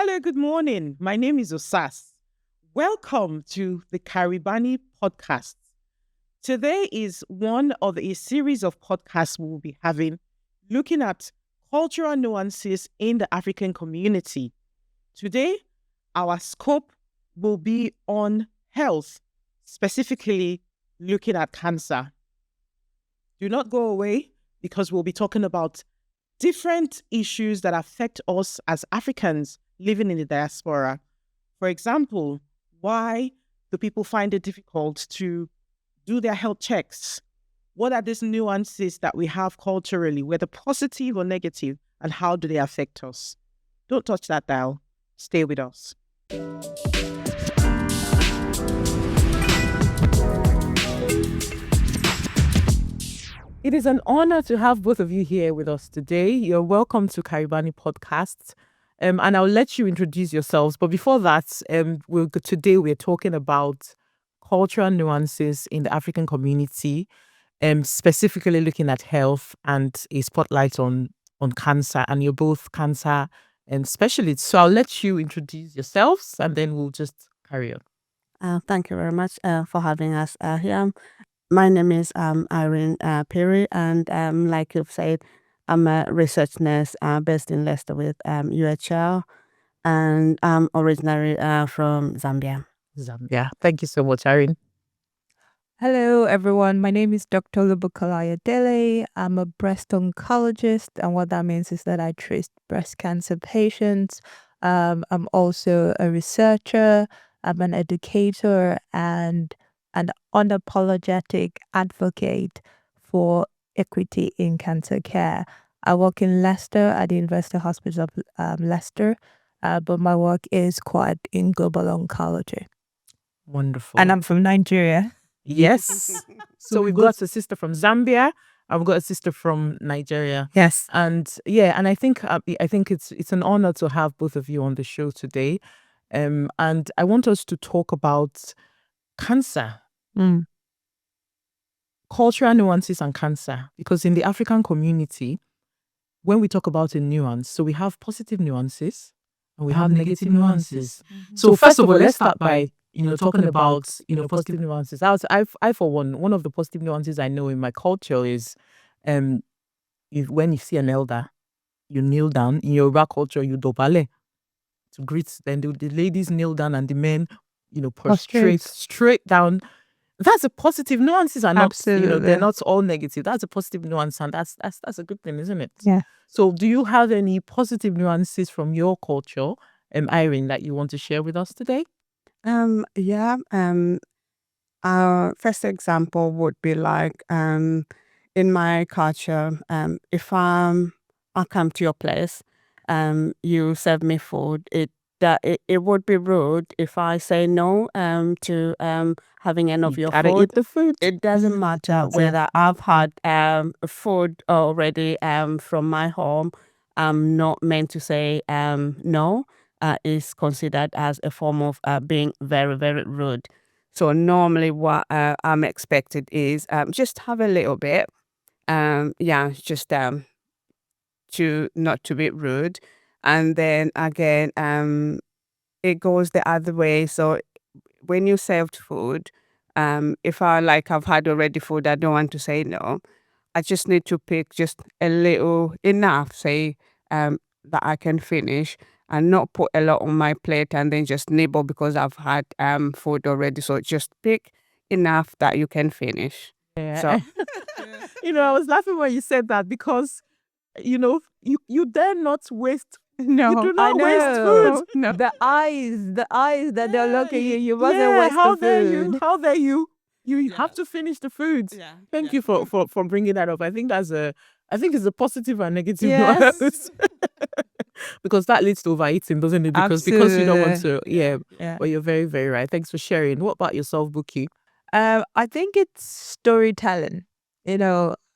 Hello, good morning. My name is Osas. Welcome to the Karibani podcast. Today is one of a series of podcasts we will be having looking at cultural nuances in the African community. Today, our scope will be on health, specifically looking at cancer. Do not go away because we'll be talking about different issues that affect us as Africans living in the diaspora. For example, why do people find it difficult to do their health checks? What are these nuances that we have culturally, whether positive or negative, and how do they affect us? Don't touch that dial. Stay with us. It is an honor to have both of you here with us today. You're welcome to Karibani Podcasts. And I'll let you introduce yourselves. But before that, today we're talking about cultural nuances in the African community, specifically looking at health and a spotlight on cancer. And you're both cancer specialists. So I'll let you introduce yourselves and then we'll just carry on. Thank you very much for having us here. My name is Irene Perry, and like you've said, I'm a research nurse based in Leicester with UHL, and I'm originally from Zambia. Zambia. Thank you so much, Irene. Hello, everyone. My name is Dr. Olubukola Ayodele. I'm a breast oncologist, and what that means is that I treat breast cancer patients. I'm also a researcher. I'm an educator and an unapologetic advocate for equity in cancer care. I work in Leicester at the University Hospital of Leicester, but my work is quite in global oncology. Wonderful. And I'm from Nigeria. Yes. So we've got a sister from Zambia. I've got a sister from Nigeria. Yes. And I think it's an honor to have both of you on the show today. And I want us to talk about cancer. Cultural nuances and cancer. Because in the African community, when we talk about a nuance, so we have positive nuances and we have negative nuances. So first of all, let's start by talking about positive nuances. I for one of the positive nuances I know in my culture is when you see an elder, you kneel down. In Yoruba culture, you dobale to greet. Then the ladies kneel down and the men prostrate straight down. That's a positive. Nuances are not Absolutely. they're not all negative. That's a positive nuance, and that's a good thing, isn't it? Yeah. So do you have any positive nuances from your culture, Irene, that you want to share with us today? Our first example would be like in my culture, if I come to your place, you serve me food, it would be rude if I say no to having any of your Gotta food. eat the food. It doesn't matter whether I've had food already from my home. I'm not meant to say no. Is considered as a form of being very, very rude. So normally what I'm expected is just have a little bit. Just to not to be rude. And then again, it goes the other way. So when you served food, if I've had already food, I don't want to say no. I just need to pick just a little enough, say, that I can finish and not put a lot on my plate and then just nibble because I've had food already. So just pick enough that you can finish. Yeah. So I was laughing when you said that because you dare not waste. No, You do not I know. waste food. No. The eyes that they're looking at you. You mustn't Yeah, waste how the dare food. you? How dare you? You have to finish the food. Yeah. Thank you for bringing that up. I think it's a positive and negative Yes. nuance. Because that leads to overeating, doesn't it? Because you don't want to. Yeah. But you're very, very right. Thanks for sharing. What about yourself, Buki? I think it's storytelling.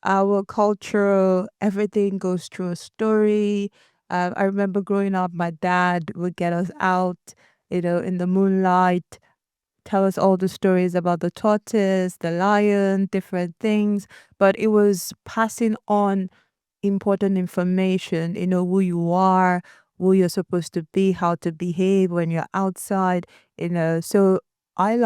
Our culture, everything goes through a story. I remember growing up, my dad would get us out, in the moonlight, tell us all the stories about the tortoise, the lion, different things. But it was passing on important information, who you are, who you're supposed to be, how to behave when you're outside, So I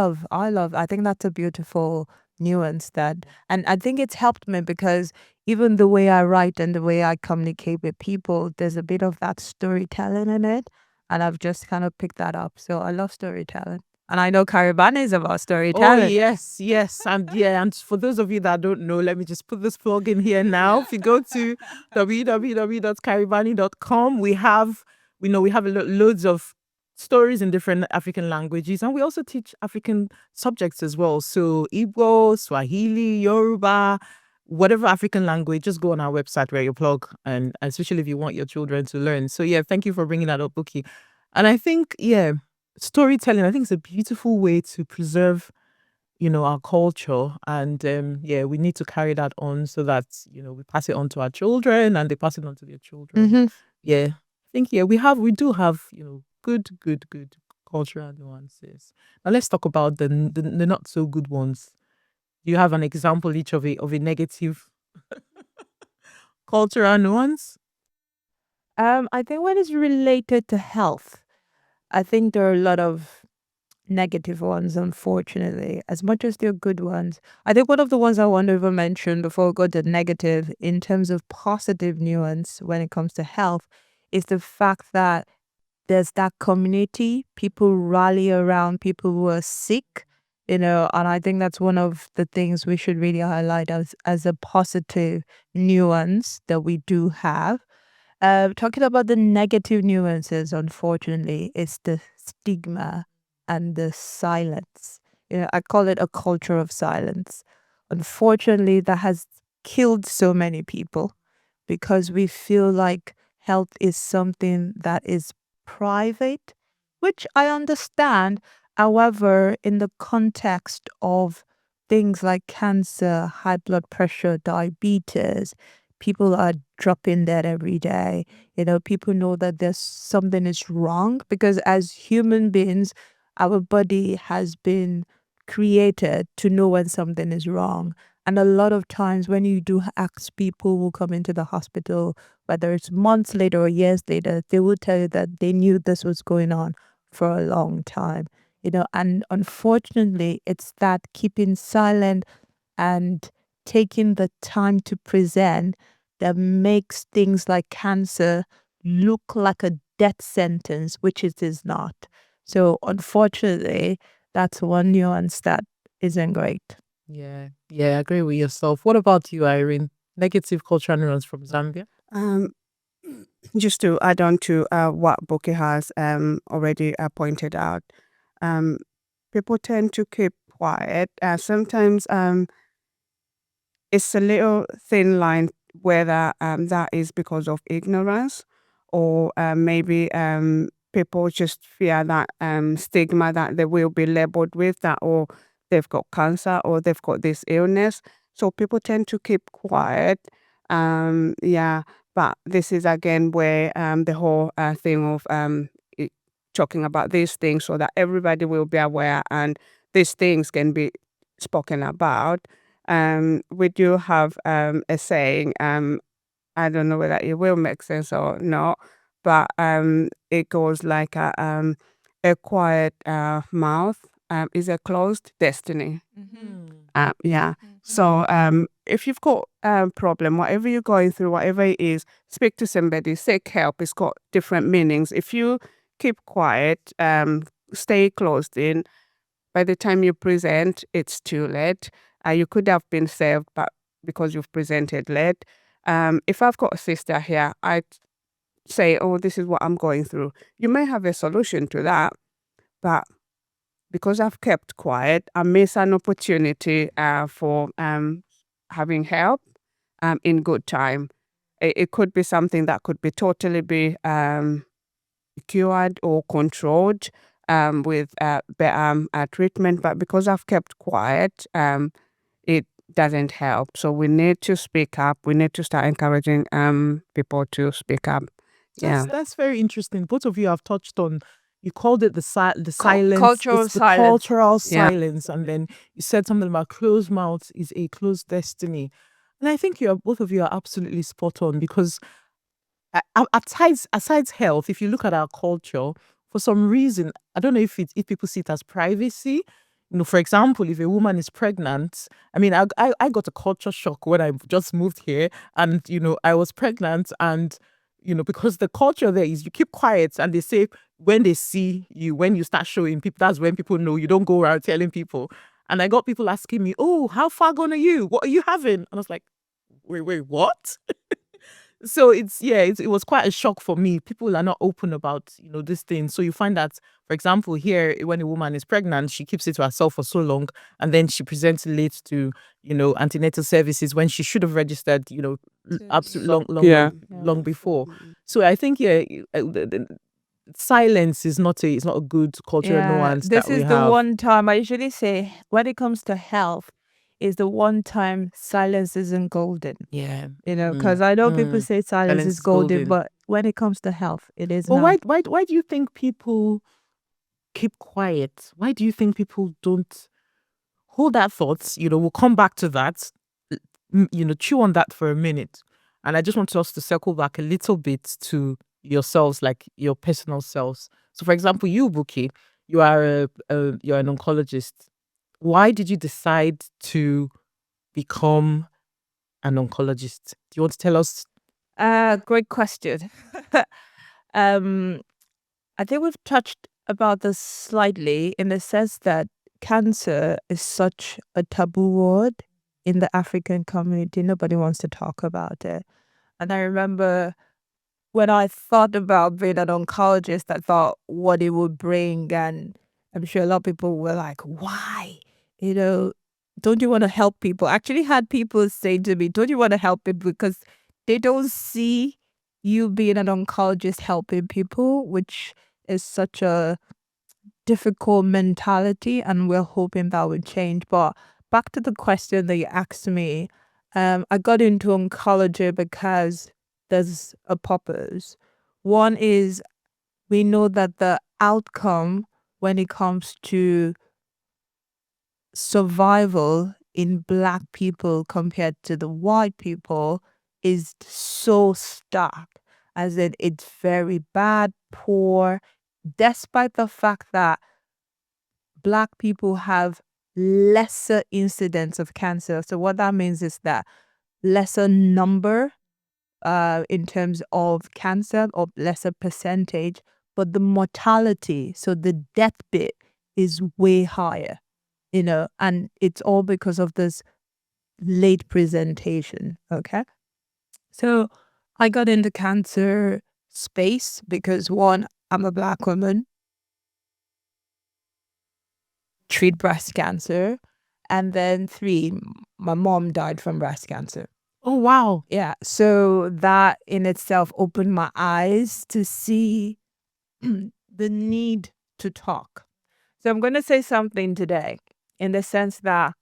think that's a beautiful nuance and I think it's helped me because even the way I write and the way I communicate with people, there's a bit of that storytelling in it. And I've just kind of picked that up. So I love storytelling. And I know Karibani is about Oh, storytelling. yes, yes. And for those of you that don't know, let me just put this plug in here now. If you go to www.karibani.com, we have loads of stories in different African languages, and we also teach African subjects as well. So Igbo, Swahili, Yoruba, whatever African language, just go on our website where you plug, and especially if you want your children to learn. So yeah, thank you for bringing that up, Buki. And I think, yeah, storytelling, I think, is a beautiful way to preserve, our culture. And yeah, we need to carry that on so that, we pass it on to our children and they pass it on to their children. Mm-hmm. Yeah. I think, yeah, we do have, good cultural nuances. Now let's talk about the not so good ones. Do you have an example each of a negative cultural nuance? I think when it's related to health, I think there are a lot of negative ones, unfortunately, as much as they're good ones. I think one of the ones I want to even mention before we go to negative in terms of positive nuance when it comes to health is the fact that there's that community, people rally around people who are sick, and I think that's one of the things we should really highlight as a positive nuance that we do have. Talking about the negative nuances, unfortunately, is the stigma and the silence. I call it a culture of silence. Unfortunately, that has killed so many people because we feel like health is something that is private, which I understand. However, in the context of things like cancer, high blood pressure, diabetes, people are dropping dead every day. People know that there's something is wrong because as human beings, our body has been created to know when something is wrong. And a lot of times when you do ask people who come into the hospital, whether it's months later or years later, they will tell you that they knew this was going on for a long time. And unfortunately, it's that keeping silent and taking the time to present that makes things like cancer look like a death sentence, which it is not. So unfortunately, that's one nuance that isn't great. Yeah, yeah, I agree with yourself. What about you, Irene? Negative cultural nuance from Zambia? Um, just to add on to what Boki has already pointed out, um, people tend to keep quiet. Sometimes it's a little thin line whether that is because of ignorance or maybe people just fear that stigma that they will be labeled with that or they've got cancer or they've got this illness. So people tend to keep quiet. Yeah, but this is again where the whole thing of talking about these things so that everybody will be aware and these things can be spoken about. We do have a saying, I don't know whether it will make sense or not, but it goes like a quiet mouth is a closed destiny. Yeah. So if you've got a problem, whatever you're going through, whatever it is, speak to somebody, seek help. It's got different meanings. If you keep quiet, stay closed in, by the time you present, it's too late. You could have been saved, but because you've presented late. If I've got a sister here, I'd say, oh, this is what I'm going through. You may have a solution to that, but because I've kept quiet, I miss an opportunity for having help in good time. It could be something that could be totally be cured or controlled with better treatment, but because I've kept quiet, it doesn't help. So we need to speak up. We need to start encouraging people to speak up. Yeah. That's very interesting. Both of you have touched on. You called it the silence. Cultural It's the silence. cultural Yeah. silence, and then you said something about closed mouth is a closed destiny. And I think both of you are absolutely spot on because aside health, if you look at our culture, for some reason, I don't know if people see it as privacy. For example, if a woman is pregnant, I mean, I got a culture shock when I just moved here, and I was pregnant, and because the culture there is you keep quiet, and they say when they see you, when you start showing people, that's when people know. You don't go around telling people. And I got people asking me, "Oh, how far gone are you? What are you having?" And I was like, "Wait, what?" So it was quite a shock for me. People are not open about this thing. So you find that, for example, here when a woman is pregnant, she keeps it to herself for so long, and then she presents late to antenatal services when she should have registered absolutely long before. So I think the silence is not a good cultural nuance this that we is the have. one time I usually say when it comes to health is the one time silence isn't golden. Yeah. Because I know people say silence is golden, but when it comes to health, it is not. Why do you think people keep quiet? Why do you think people don't hold that thought? We'll come back to that. Chew on that for a minute. And I just want us to circle back a little bit to yourselves, like your personal selves. So, for example, you, Buki, you are you're an oncologist. Why did you decide to become an oncologist? Do you want to tell us? Great question. I think we've touched about this slightly in the sense that cancer is such a taboo word in the African community. Nobody wants to talk about it. And I remember when I thought about being an oncologist, I thought what it would bring. And I'm sure a lot of people were like, why? Don't you want to help people? I actually had people say to me, don't you want to help people? Because they don't see you being an oncologist helping people, which is such a difficult mentality. And we're hoping that would change. But back to the question that you asked me, I got into oncology because there's a purpose. One is we know that the outcome when it comes to survival in Black people compared to the white people is so stark, as in it's very bad, poor, despite the fact that Black people have lesser incidence of cancer. So what that means is that lesser number in terms of cancer, or lesser percentage, but the mortality, so the death bit is way higher, and it's all because of this late presentation. Okay. So I got into cancer space because one, I'm a Black woman, treat breast cancer, and then three, my mom died from breast cancer. Oh, wow. Yeah. So that in itself opened my eyes to see the need to talk. So I'm going to say something today in the sense that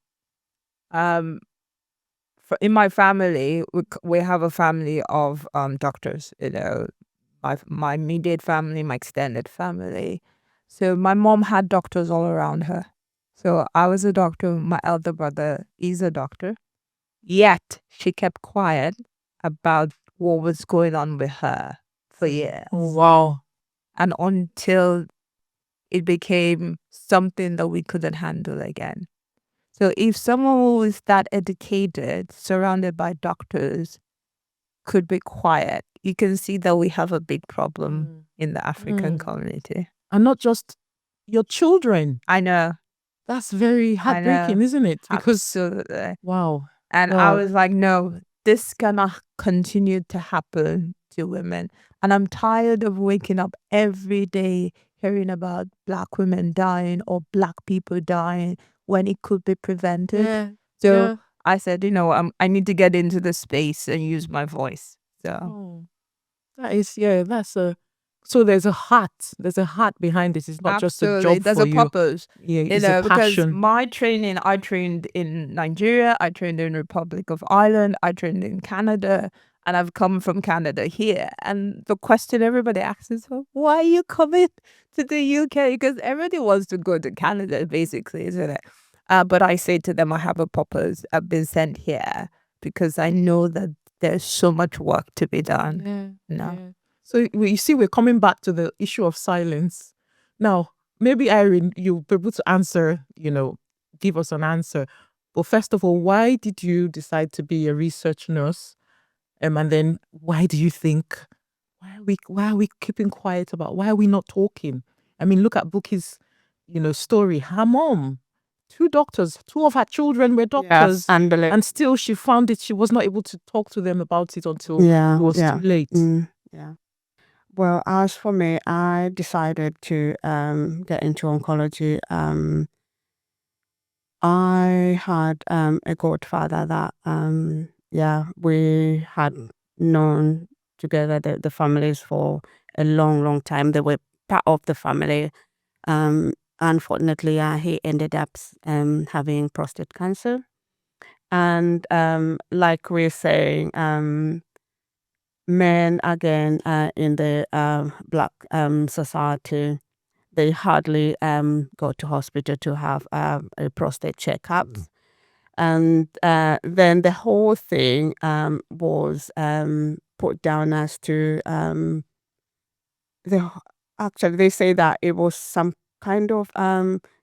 in my family, we have a family of doctors, my immediate family, my extended family. So my mom had doctors all around her. So I was a doctor. My elder brother is a doctor. Yet she kept quiet about what was going on with her for years. Oh, wow. And until it became something that we couldn't handle again. So if someone who is that educated, surrounded by doctors, could be quiet, you can see that we have a big problem in the African community. And not just your children. I know. That's very heartbreaking, isn't it? Because absolutely. Wow. And I was like, no, this cannot continue to happen to women. And I'm tired of waking up every day hearing about Black women dying or Black people dying when it could be prevented. So I said, I need to get into the space and use my voice. So so there's a heart. There's a heart behind this. It's not just a job There's for a you. purpose. Yeah, it's a because passion. my training, I trained in Nigeria, I trained in Republic of Ireland, I trained in Canada, and I've come from Canada here. And the question everybody asks is, why are you coming to the UK? Because everybody wants to go to Canada, basically, isn't it? But I say to them, I have a purpose. I've been sent here because I know that there's so much work to be done. Yeah. So you see, we're coming back to the issue of silence. Now, maybe Irene, you'll be able to answer, give us an answer. But first of all, why did you decide to be a research nurse? And then why do you think, why are we keeping quiet about, why are we not talking? I mean, look at Buki's, story. Her mom, two doctors, two of her children were doctors. Yes, And still she found it, she was not able to talk to them about it until it was too late. Yeah. Well, as for me, I decided to get into oncology. I had a godfather that we had known together the families for a long, long time. They were part of the family. Unfortunately, he ended up having prostate cancer. And like we're saying, men again in the Black society, they hardly go to hospital to have a prostate checkup. And then the whole thing was put down as to the actually they say that it was some kind of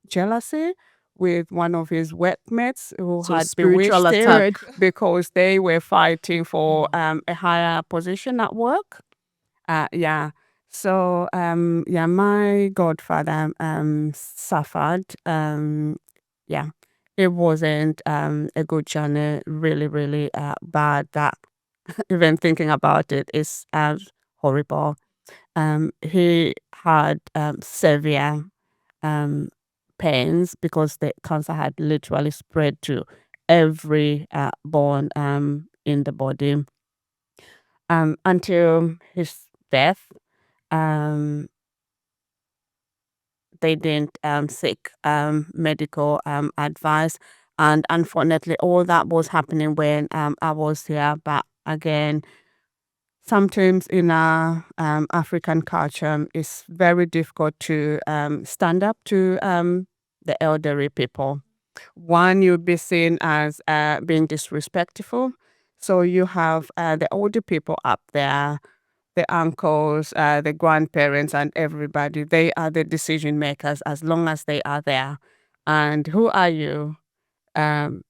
jealousy with one of his workmates who So had spiritual bewitched him attack. because they were fighting for a higher position at work. Yeah. So my godfather suffered. Yeah, it wasn't a good journey. Really, really bad. That even thinking about it is horrible. He had severe um, pains because the cancer had literally spread to every bone in the body. Until his death, um, they didn't seek medical advice. And unfortunately, all that was happening when I was here. But again, sometimes in our African culture, it's very difficult to stand up to the elderly people. One, you'll be seen as being disrespectful. So you have the older people up there, the uncles, the grandparents, and everybody. They are the decision makers as long as they are there. And who are you? Um,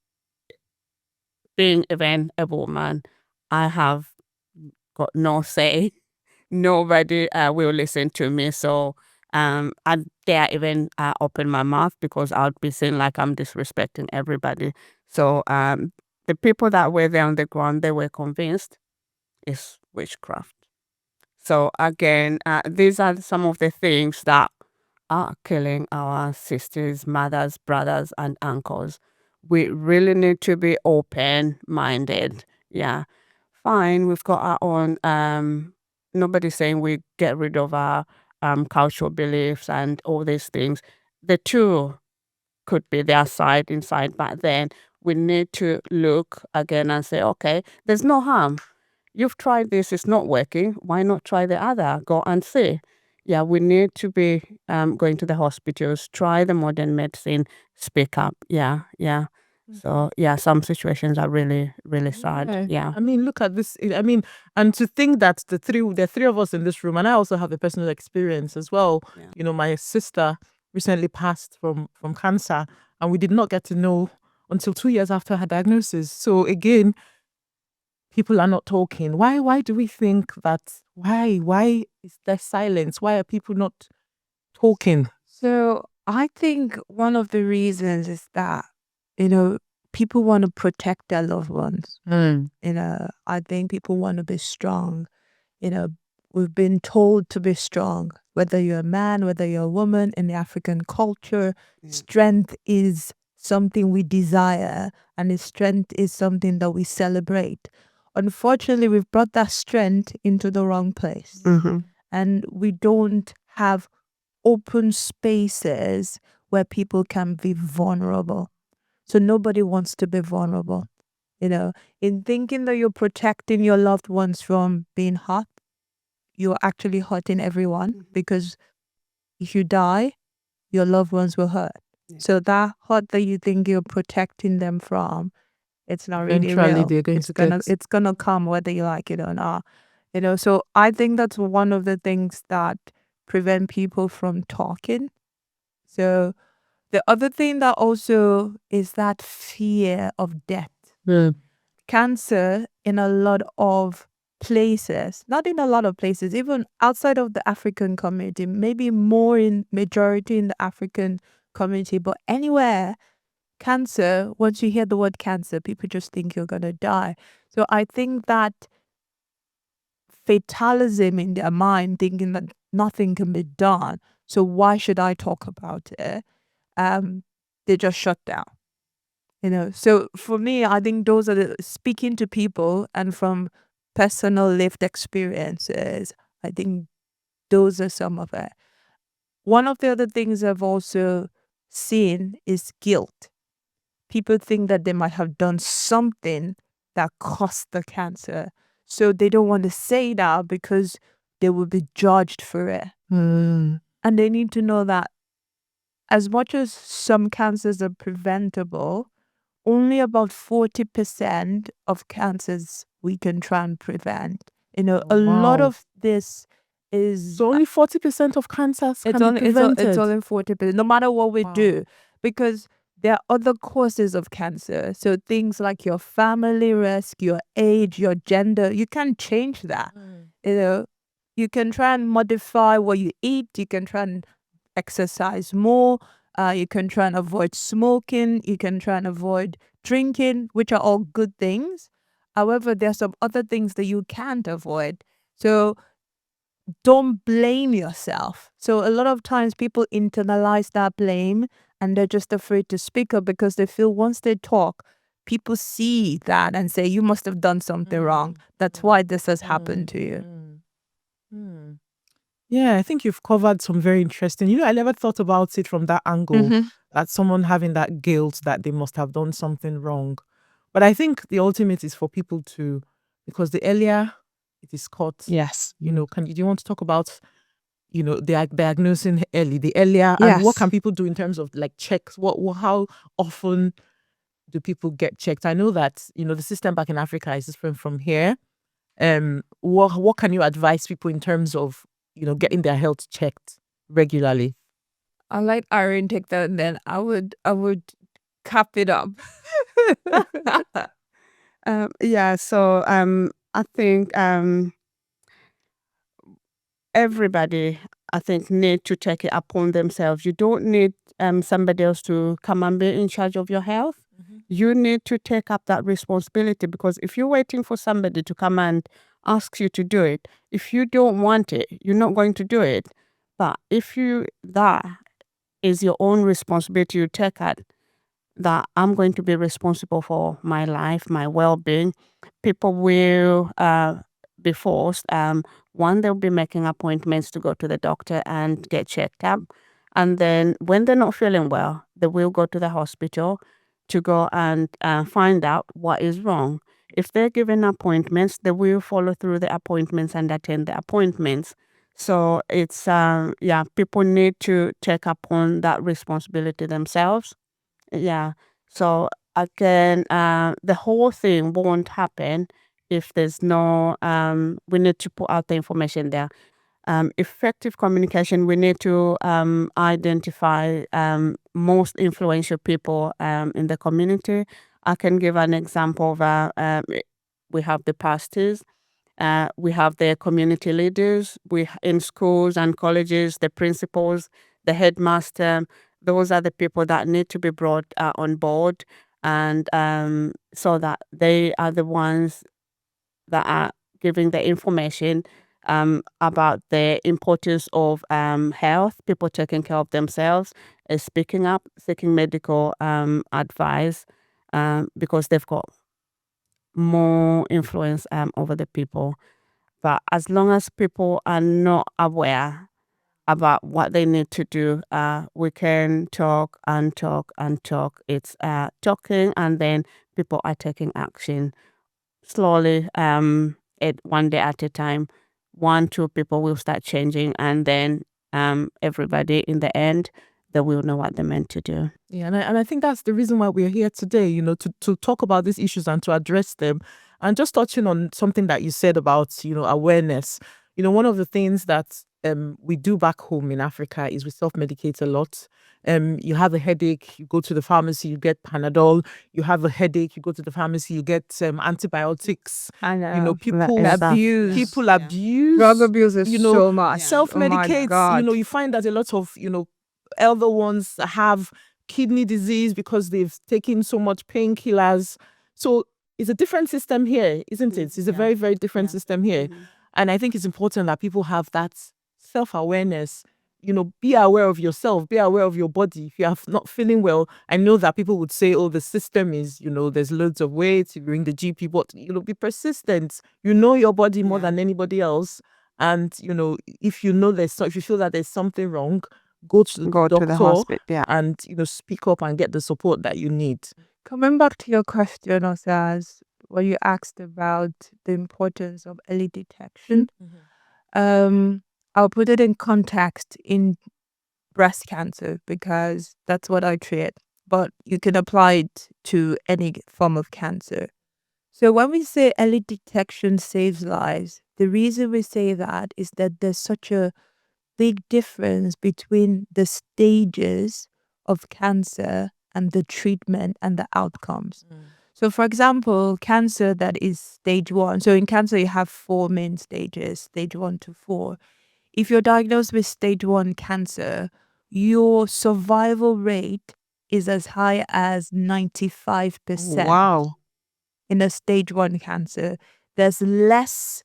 Being even a woman, I have got no say. Nobody will listen to me. So I dare even open my mouth because I'll be seen like I'm disrespecting everybody. So the people that were there on the ground, they were convinced it's witchcraft. So again, these are some of the things that are killing our sisters, mothers, brothers, and uncles. We really need to be open-minded. Yeah, fine. We've got our own. Nobody's saying we get rid of our cultural beliefs and all these things. The two could be their side inside, but then we need to look again and say, okay, there's no harm. You've tried this, it's not working. Why not try the other? Go and see. Yeah, we need to be going to the hospitals, try the modern medicine, speak up. Yeah. So, yeah, some situations are really, really sad. Yeah. I mean, look at this. I mean, and to think that the three of us in this room, and I also have a personal experience as well. Yeah. My sister recently passed from cancer, and we did not get to know until 2 years after her diagnosis. So again, people are not talking. Why do we think that? Why is there silence? Why are people not talking? So I think one of the reasons is that, people want to protect their loved ones. I think people want to be strong. We've been told to be strong, whether you're a man, whether you're a woman in the African culture. Strength is something we desire, and strength is something that we celebrate. Unfortunately, we've brought that strength into the wrong place, and we don't have open spaces where people can be vulnerable. So nobody wants to be vulnerable. In thinking that you're protecting your loved ones from being hurt, you're actually hurting everyone, because if you die, your loved ones will hurt. So that hurt that you think you're protecting them from It's not really Eventually, real. they're going to get. It's gonna come whether you like it or not. So I think that's one of the things that prevent people from talking. So the other thing that also is that fear of death. Cancer in a lot of places, not in a lot of places, even outside of the African community, maybe more in majority in the African community, but anywhere, cancer, once you hear the word cancer, people just think you're going to die. So I think that fatalism in their mind, thinking that nothing can be done, so why should I talk about it? They just shut down. So for me, I think those are speaking to people, and from personal lived experiences, I think those are some of it. One of the other things I've also seen is guilt. People think that they might have done something that caused the cancer. So they don't want to say that because they will be judged for it. And they need to know that as much as some cancers are preventable, only about 40% of cancers we can try and prevent. A lot of this is... So only 40% of cancers can be It's prevented. only 40%, no matter what we do, because there are other causes of cancer. So things like your family risk, your age, your gender, you can't change that. You can try and modify what you eat. You can try and exercise more. You can try and avoid smoking. You can try and avoid drinking, which are all good things. However, there are some other things that you can't avoid. So don't blame yourself. So a lot of times people internalize that blame and they're just afraid to speak up because they feel once they talk, people see that and say, you must have done something wrong. That's why this has happened to you. Yeah, I think you've covered some very interesting. I never thought about it from that angle, that someone having that guilt that they must have done something wrong. But I think the ultimate is for people to, because the earlier it is caught, Yes. do you want to talk about, diagnosing early, the earlier, and what can people do in terms of like checks? How often do people get checked? I know that, the system back in Africa is different from here. What can you advise people in terms of, getting their health checked regularly? I like Irene take that, and then I would cap it up. So I think everybody, I think, need to take it upon themselves. You don't need somebody else to come and be in charge of your health. You need to take up that responsibility, because if you're waiting for somebody to come and ask you to do it, if you don't want it, you're not going to do it. But if that is your own responsibility, you take it, that I'm going to be responsible for my life, my well-being. People will be forced. One, they'll be making appointments to go to the doctor and get checked up. And then when they're not feeling well, they will go to the hospital to go and find out what is wrong. If they're given appointments, they will follow through the appointments and attend the appointments. So it's, people need to take upon that responsibility themselves. Yeah. So again, the whole thing won't happen if there's no, we need to put out the information there. Effective communication, we need to identify most influential people in the community. I can give an example of, we have the pastors, we have the community leaders, in schools and colleges, the principals, the headmaster. Those are the people that need to be brought on board, and so that they are the ones that are giving the information about the importance of health, people taking care of themselves, speaking up, seeking medical advice, because they've got more influence over the people. But as long as people are not aware about what they need to do, we can talk and talk and talk. It's talking, and then people are taking action slowly, one day at a time. 1, 2 people will start changing, and then everybody in the end, they will know what they're meant to do. Yeah, and I think that's the reason why we're here today, to talk about these issues and to address them. And just touching on something that you said about, awareness. One of the things that we do back home in Africa is we self-medicate a lot. You have a headache, you go to the pharmacy, you get Panadol. You have a headache, you go to the pharmacy, you get antibiotics. People abuse. People abuse. Drug abuse is so much. Self-medicate. Oh my God. You find that a lot of, elder ones have kidney disease because they've taken so much painkillers. So it's a different system here, isn't it? It's a very, very different system here. And I think it's important that people have that self-awareness. Be aware of yourself, be aware of your body. If you are not feeling well, I know that people would say, oh, the system is, there's loads of weight, you bring the GP, but, be persistent. You know your body more than anybody else. And, if if you feel that there's something wrong, go to the doctor, the hospital, and, speak up and get the support that you need. Coming back to your question, Osas, where you asked about the importance of early detection, I'll put it in context in breast cancer because that's what I treat, but you can apply it to any form of cancer. So when we say early detection saves lives, the reason we say that is that there's such a big difference between the stages of cancer and the treatment and the outcomes. So for example, cancer that is stage 1. So in cancer, you have 4 main stages, stage 1 to 4. If you're diagnosed with stage 1 cancer, your survival rate is as high as 95%. Wow. In a stage 1 cancer. There's less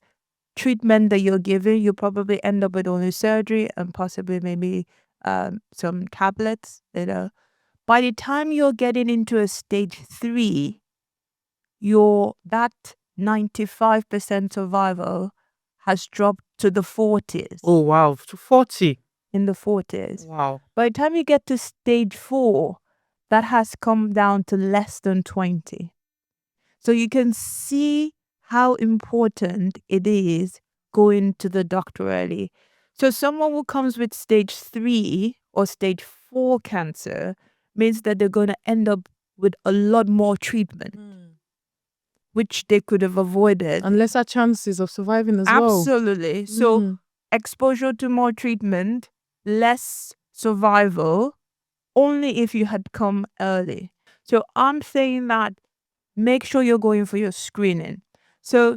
treatment that you're given. You probably end up with only surgery and possibly maybe some tablets, By the time you're getting into a stage 3, that 95% survival has dropped to the 40s. Oh, wow. To 40. In the 40s. Wow. By the time you get to stage 4, that has come down to less than 20. So you can see how important it is going to the doctor early. So someone who comes with stage 3 or stage 4 cancer means that they're going to end up with a lot more treatment, which they could have avoided. And lesser chances of surviving as well. Absolutely. So exposure to more treatment, less survival, only if you had come early. So I'm saying that make sure you're going for your screening. So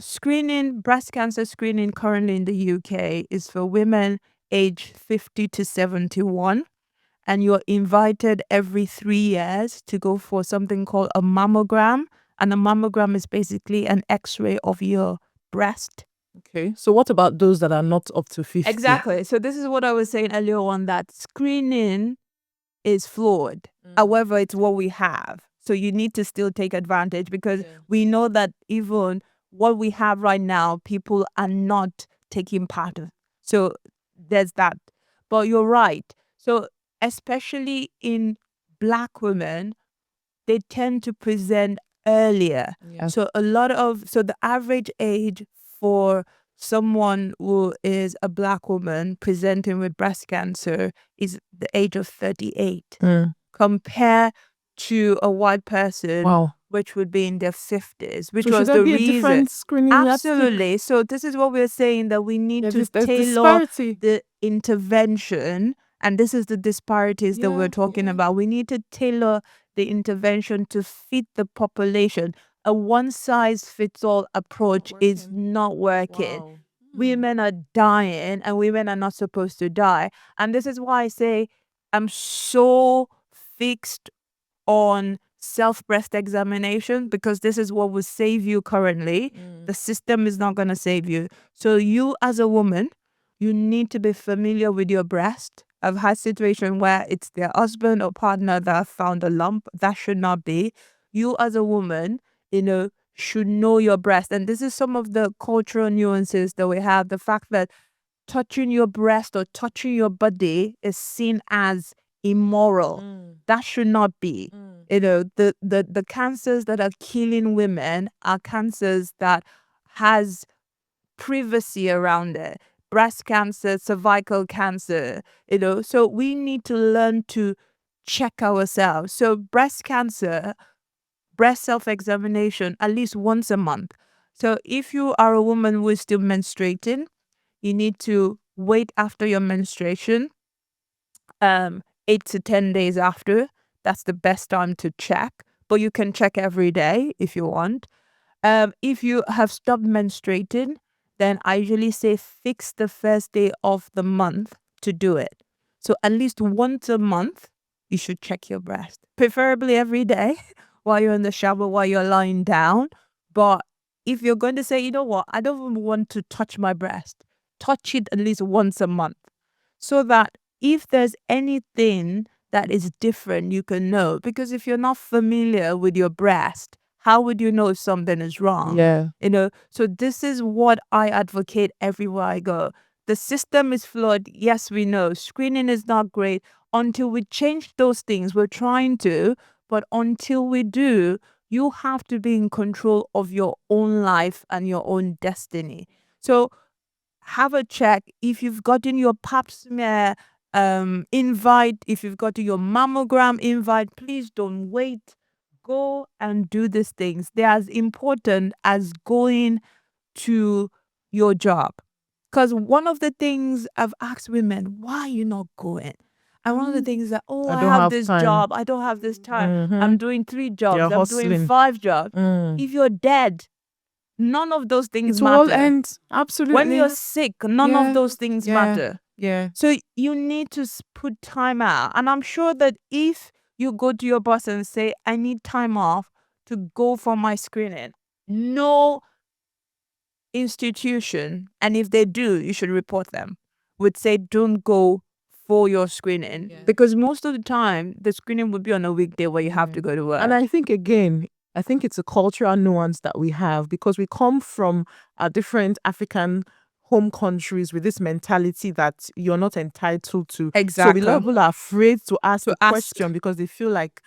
breast cancer screening currently in the UK is for women aged 50 to 71. And you're invited every 3 years to go for something called a mammogram. And a mammogram is basically an x-ray of your breast. Okay. So what about those that are not up to 50? Exactly. So this is what I was saying earlier on, that screening is flawed. However, it's what we have. So you need to still take advantage because we know that even what we have right now, people are not taking part of. So there's that. But you're right. So especially in Black women, they tend to present earlier. So the average age for someone who is a Black woman presenting with breast cancer is the age of 38. Compare to a white person, which would be in their 50s, which was the reason. Different screening Absolutely. So this is what we're saying, that we need to tailor the intervention. And this is the disparities that we're talking about. We need to tailor the intervention to fit the population. A one-size-fits-all approach is not working. Women are dying and women are not supposed to die. And this is why I say I'm so fixed on self-breast examination, because this is what will save you currently. The system is not going to save you. So you as a woman, you need to be familiar with your breast. I've had situations where it's their husband or partner that have found a lump. That should not be. You as a woman, should know your breast. And this is some of the cultural nuances that we have. The fact that touching your breast or touching your body is seen as immoral. That should not be. The cancers that are killing women are cancers that has privacy around it. breast cancer, cervical cancer, so we need to learn to check ourselves. So breast cancer, breast self-examination at least once a month. So if you are a woman who is still menstruating, you need to wait after your menstruation, 8 to 10 days after. That's the best time to check, but you can check every day if you want. If you have stopped menstruating, then I usually say fix the first day of the month to do it. So at least once a month, you should check your breast, preferably every day while you're in the shower, while you're lying down. But if you're going to say, you know what, I don't even want to touch my breast, touch it at least once a month, so that if there's anything that is different, you can know. Because if you're not familiar with your breast, how would you know if something is wrong? Yeah. So this is what I advocate everywhere I go. The system is flawed. Yes, we know. Screening is not great. Until we change those things, we're trying to, but until we do, you have to be in control of your own life and your own destiny. So have a check. If you've gotten your pap smear invite, if you've gotten your mammogram invite, please don't wait. Go and do these things. They're as important as going to your job. Because one of the things I've asked women, why are you not going? And one of the things that, I I don't have have this time. job, I don't have this time. I'm doing 3 jobs, You're I'm doing hustling. 5 jobs. Mm. If you're dead, none of those things It will all matter. end. Absolutely. When you're sick, none Yeah, of those things matter. Yeah. So you need to put time out. And I'm sure that if you go to your boss and say, I need time off to go for my screening, no institution, and if they do, you should report them, would say, don't go for your screening. Yeah. Because most of the time, the screening would be on a weekday where you have to go to work. And I think, again, it's a cultural nuance that we have because we come from different African home countries with this mentality that you're not entitled to. Exactly. So a lot of people are afraid to ask the ask. question because they feel like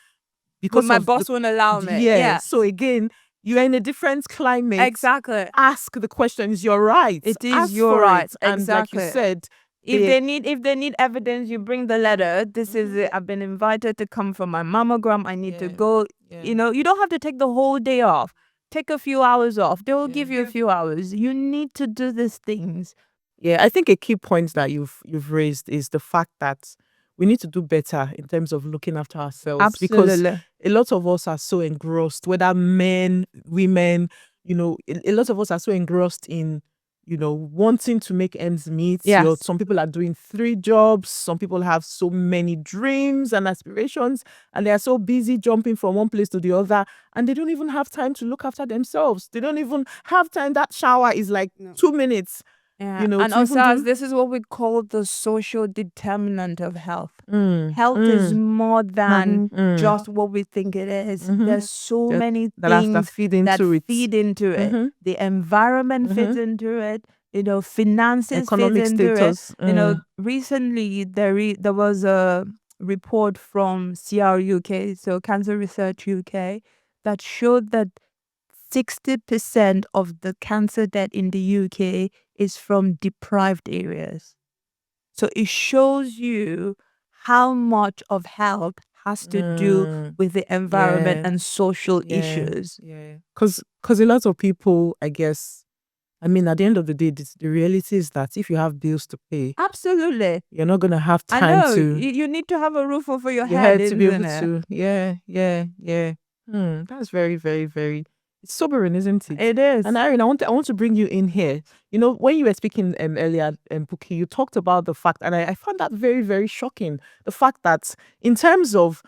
Because my boss won't allow me. Yeah. So again, you're in a different climate. Exactly. Ask the questions. You're right. It is Ask your for right. it. And like you Exactly. said, If they need evidence, you bring the letter. This is it. I've been invited to come for my mammogram. I need to go. You don't have to take the whole day off. Take a few hours off. They will give you a few hours. You need to do these things. Yeah, I think a key point that you've raised is the fact that we need to do better in terms of looking after ourselves. Because Absolutely. a lot of us are so engrossed, whether men, women, a lot of us are so engrossed in, wanting to make ends meet. Yes. Some people are doing 3 jobs. Some people have so many dreams and aspirations, and they are so busy jumping from one place to the other, and they don't even have time to look after themselves. They don't even have time. That shower is like 2 minutes. Yeah. And to Osas, this is what we call the social determinant of health. Health is more than just what we think it is. There's so many things that feed into it. The environment fits into it. Finances economic fit into status. it. Recently there was a report from CRUK, so Cancer Research UK, that showed that 60% of the cancer death in the UK is from deprived areas. So it shows you how much of health has to do with the environment and social issues. Yeah. Because a lot of people, I guess, at the end of the day, the reality is that if you have bills to pay, Absolutely, you're not going to have time I know, to... you need to have a roof over your head head to be able it? to... Yeah. That's very, very, very... It's sobering, isn't it? It is. And Irene, I want to bring you in here. When you were speaking earlier, Buki, you talked about the fact, and I found that very, very shocking. The fact that in terms of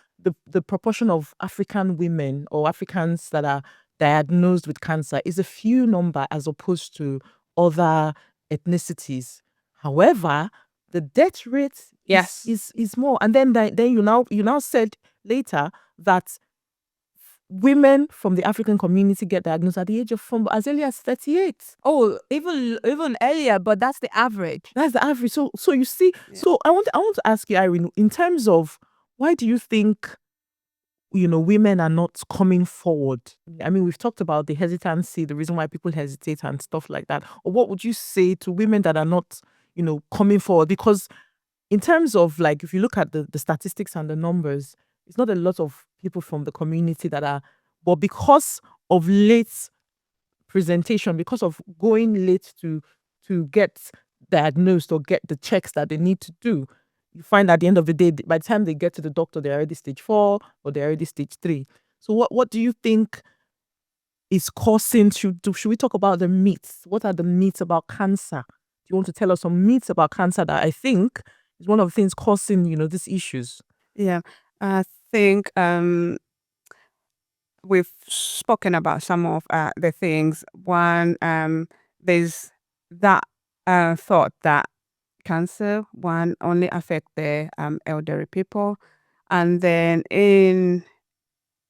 the proportion of African women or Africans that are diagnosed with cancer is a few number as opposed to other ethnicities. However, the death rate is more. And then you now said later that women from the African community get diagnosed at the age of from as early as 38. Oh, even earlier, but that's the average. That's the average. So you see, so I want to ask you, Irene, in terms of why do you think women are not coming forward? We've talked about the hesitancy, the reason why people hesitate and stuff like that. Or what would you say to women that are not, coming forward? Because in terms of like, if you look at the statistics and the numbers, it's not a lot of people from the community that are, but because of late presentation, because of going late to get diagnosed or get the checks that they need to do, you find at the end of the day, by the time they get to the doctor, they're already stage 4 or they're already stage 3. So what do you think is causing, should we talk about the myths? What are the myths about cancer? Do you want to tell us some myths about cancer that I think is one of the things causing, these issues? Yeah, I think we've spoken about some of the things. One, there's that thought that cancer only affect the elderly people, and then in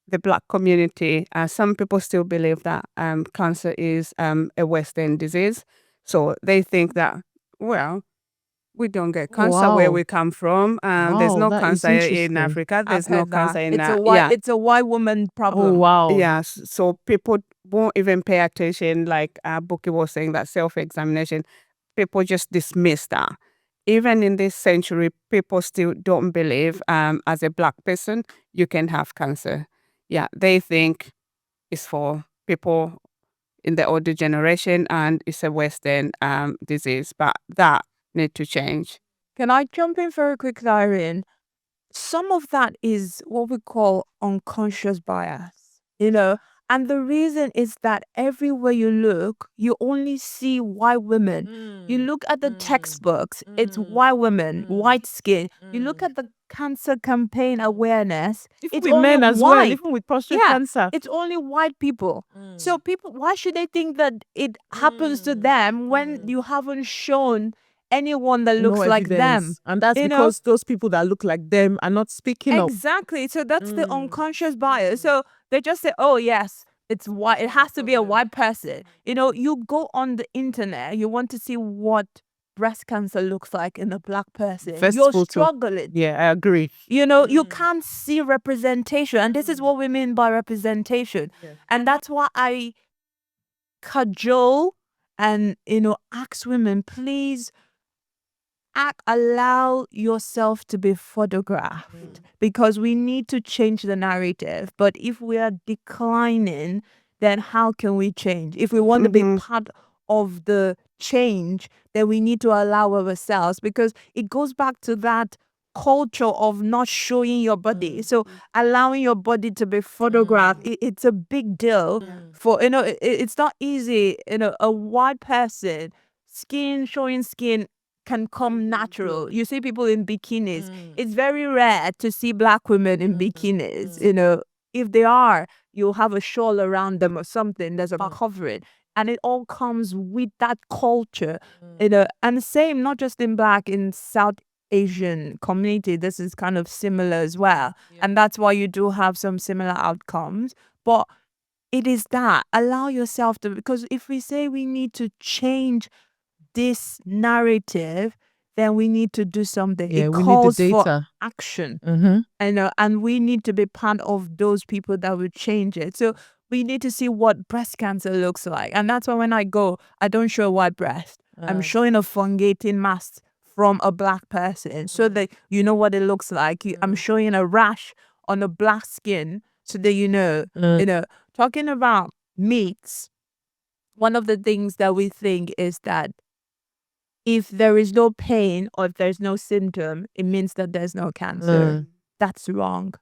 the Black community, some people still believe that cancer is a Western disease, so they think that, well, we don't get cancer where we come from. There's Wow, no that is cancer in interesting. Africa. There's no heard that. cancer in It's a white woman problem. Oh, wow. Yeah, so people won't even pay attention. Like Buki was saying, that self-examination, people just dismiss that. Even in this century, people still don't believe as a Black person you can have cancer. Yeah, they think it's for people in the older generation and it's a Western disease, but that need to change. Can I jump in very quickly, Irene? Some of that is what we call unconscious bias, and the reason is that everywhere you look, you only see white women. You look at the textbooks, it's white women, white skin. You look at the cancer campaign awareness, Even it's with only men as well, white. even with prostate Yeah, cancer. it's only white people. So people, why should they think that it happens to them when you haven't shown anyone that No looks like them? evidence. And that's You know? because those people that look like them are not speaking up. Exactly. So that's the unconscious bias. So they just say, oh, yes, it's white. It has to be a white person. You go on the internet, you want to see what breast cancer looks like in a Black person. First You're photo. struggling. Yeah, I agree. You can't see representation. And this is what we mean by representation. And that's why I cajole and, ask women, please allow yourself to be photographed, because we need to change the narrative. But if we are declining, then how can we change? If we want to be part of the change, then we need to allow ourselves, because it goes back to that culture of not showing your body. So allowing your body to be photographed, it's a big deal. For it's not easy. A white person, showing skin can come natural. You see people in bikinis. It's very rare to see Black women in bikinis. If they are, you'll have a shawl around them or something. There's a covering. And it all comes with that culture. And same, not just in Black, in South Asian community, this is kind of similar as well. And that's why you do have some similar outcomes. But it is that, allow yourself to, because if we say we need to change this narrative, then we need to do something. Yeah, it we need the calls for data. action. Mm-hmm. And we need to be part of those people that will change it. So we need to see what breast cancer looks like. And that's why when I go, I don't show a white breast. I'm showing a fungating mass from a Black person, so that you know what it looks like. I'm showing a rash on a Black skin, so that you know. Talking about myths, one of the things that we think is that if there is no pain or if there's no symptom, it means that there's no cancer. That's wrong,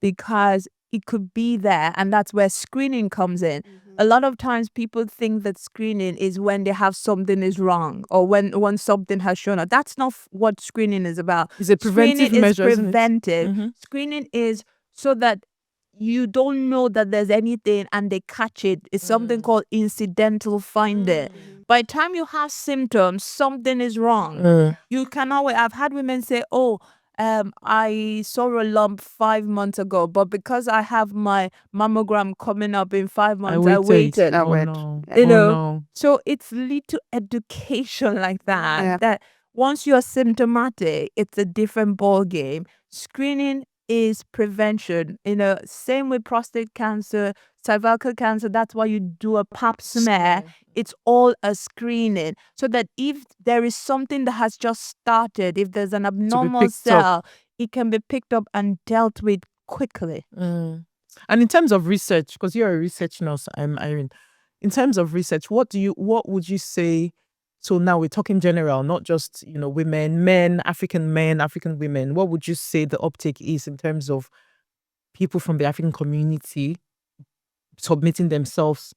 because it could be there, and that's where screening comes in. A lot of times people think that screening is when they have something is wrong, or when something has shown up. That's not what screening is about. It's a preventive Screening measure, is isn't it? preventive. Screening is so that you don't know that there's anything and they catch it. It's something called incidental finding. By the time you have symptoms, something is wrong. You cannot wait. I've had women say, oh, I saw a lump 5 months ago, but because I have my mammogram coming up in 5 months, I waited. No. No. So it's little education like that. Yeah. That once you're symptomatic, it's a different ball game. Screening is prevention. Same with prostate cancer, cervical cancer, that's why you do a pap smear. It's all a screening, so that if there is something that has just started, if there's an abnormal cell, it can be picked up and dealt with quickly. And in terms of research, because you're a research nurse, Irene, in terms of research, what would you say? So now we're talking general, not just, women, African men, African women. What would you say the uptake is in terms of people from the African community submitting themselves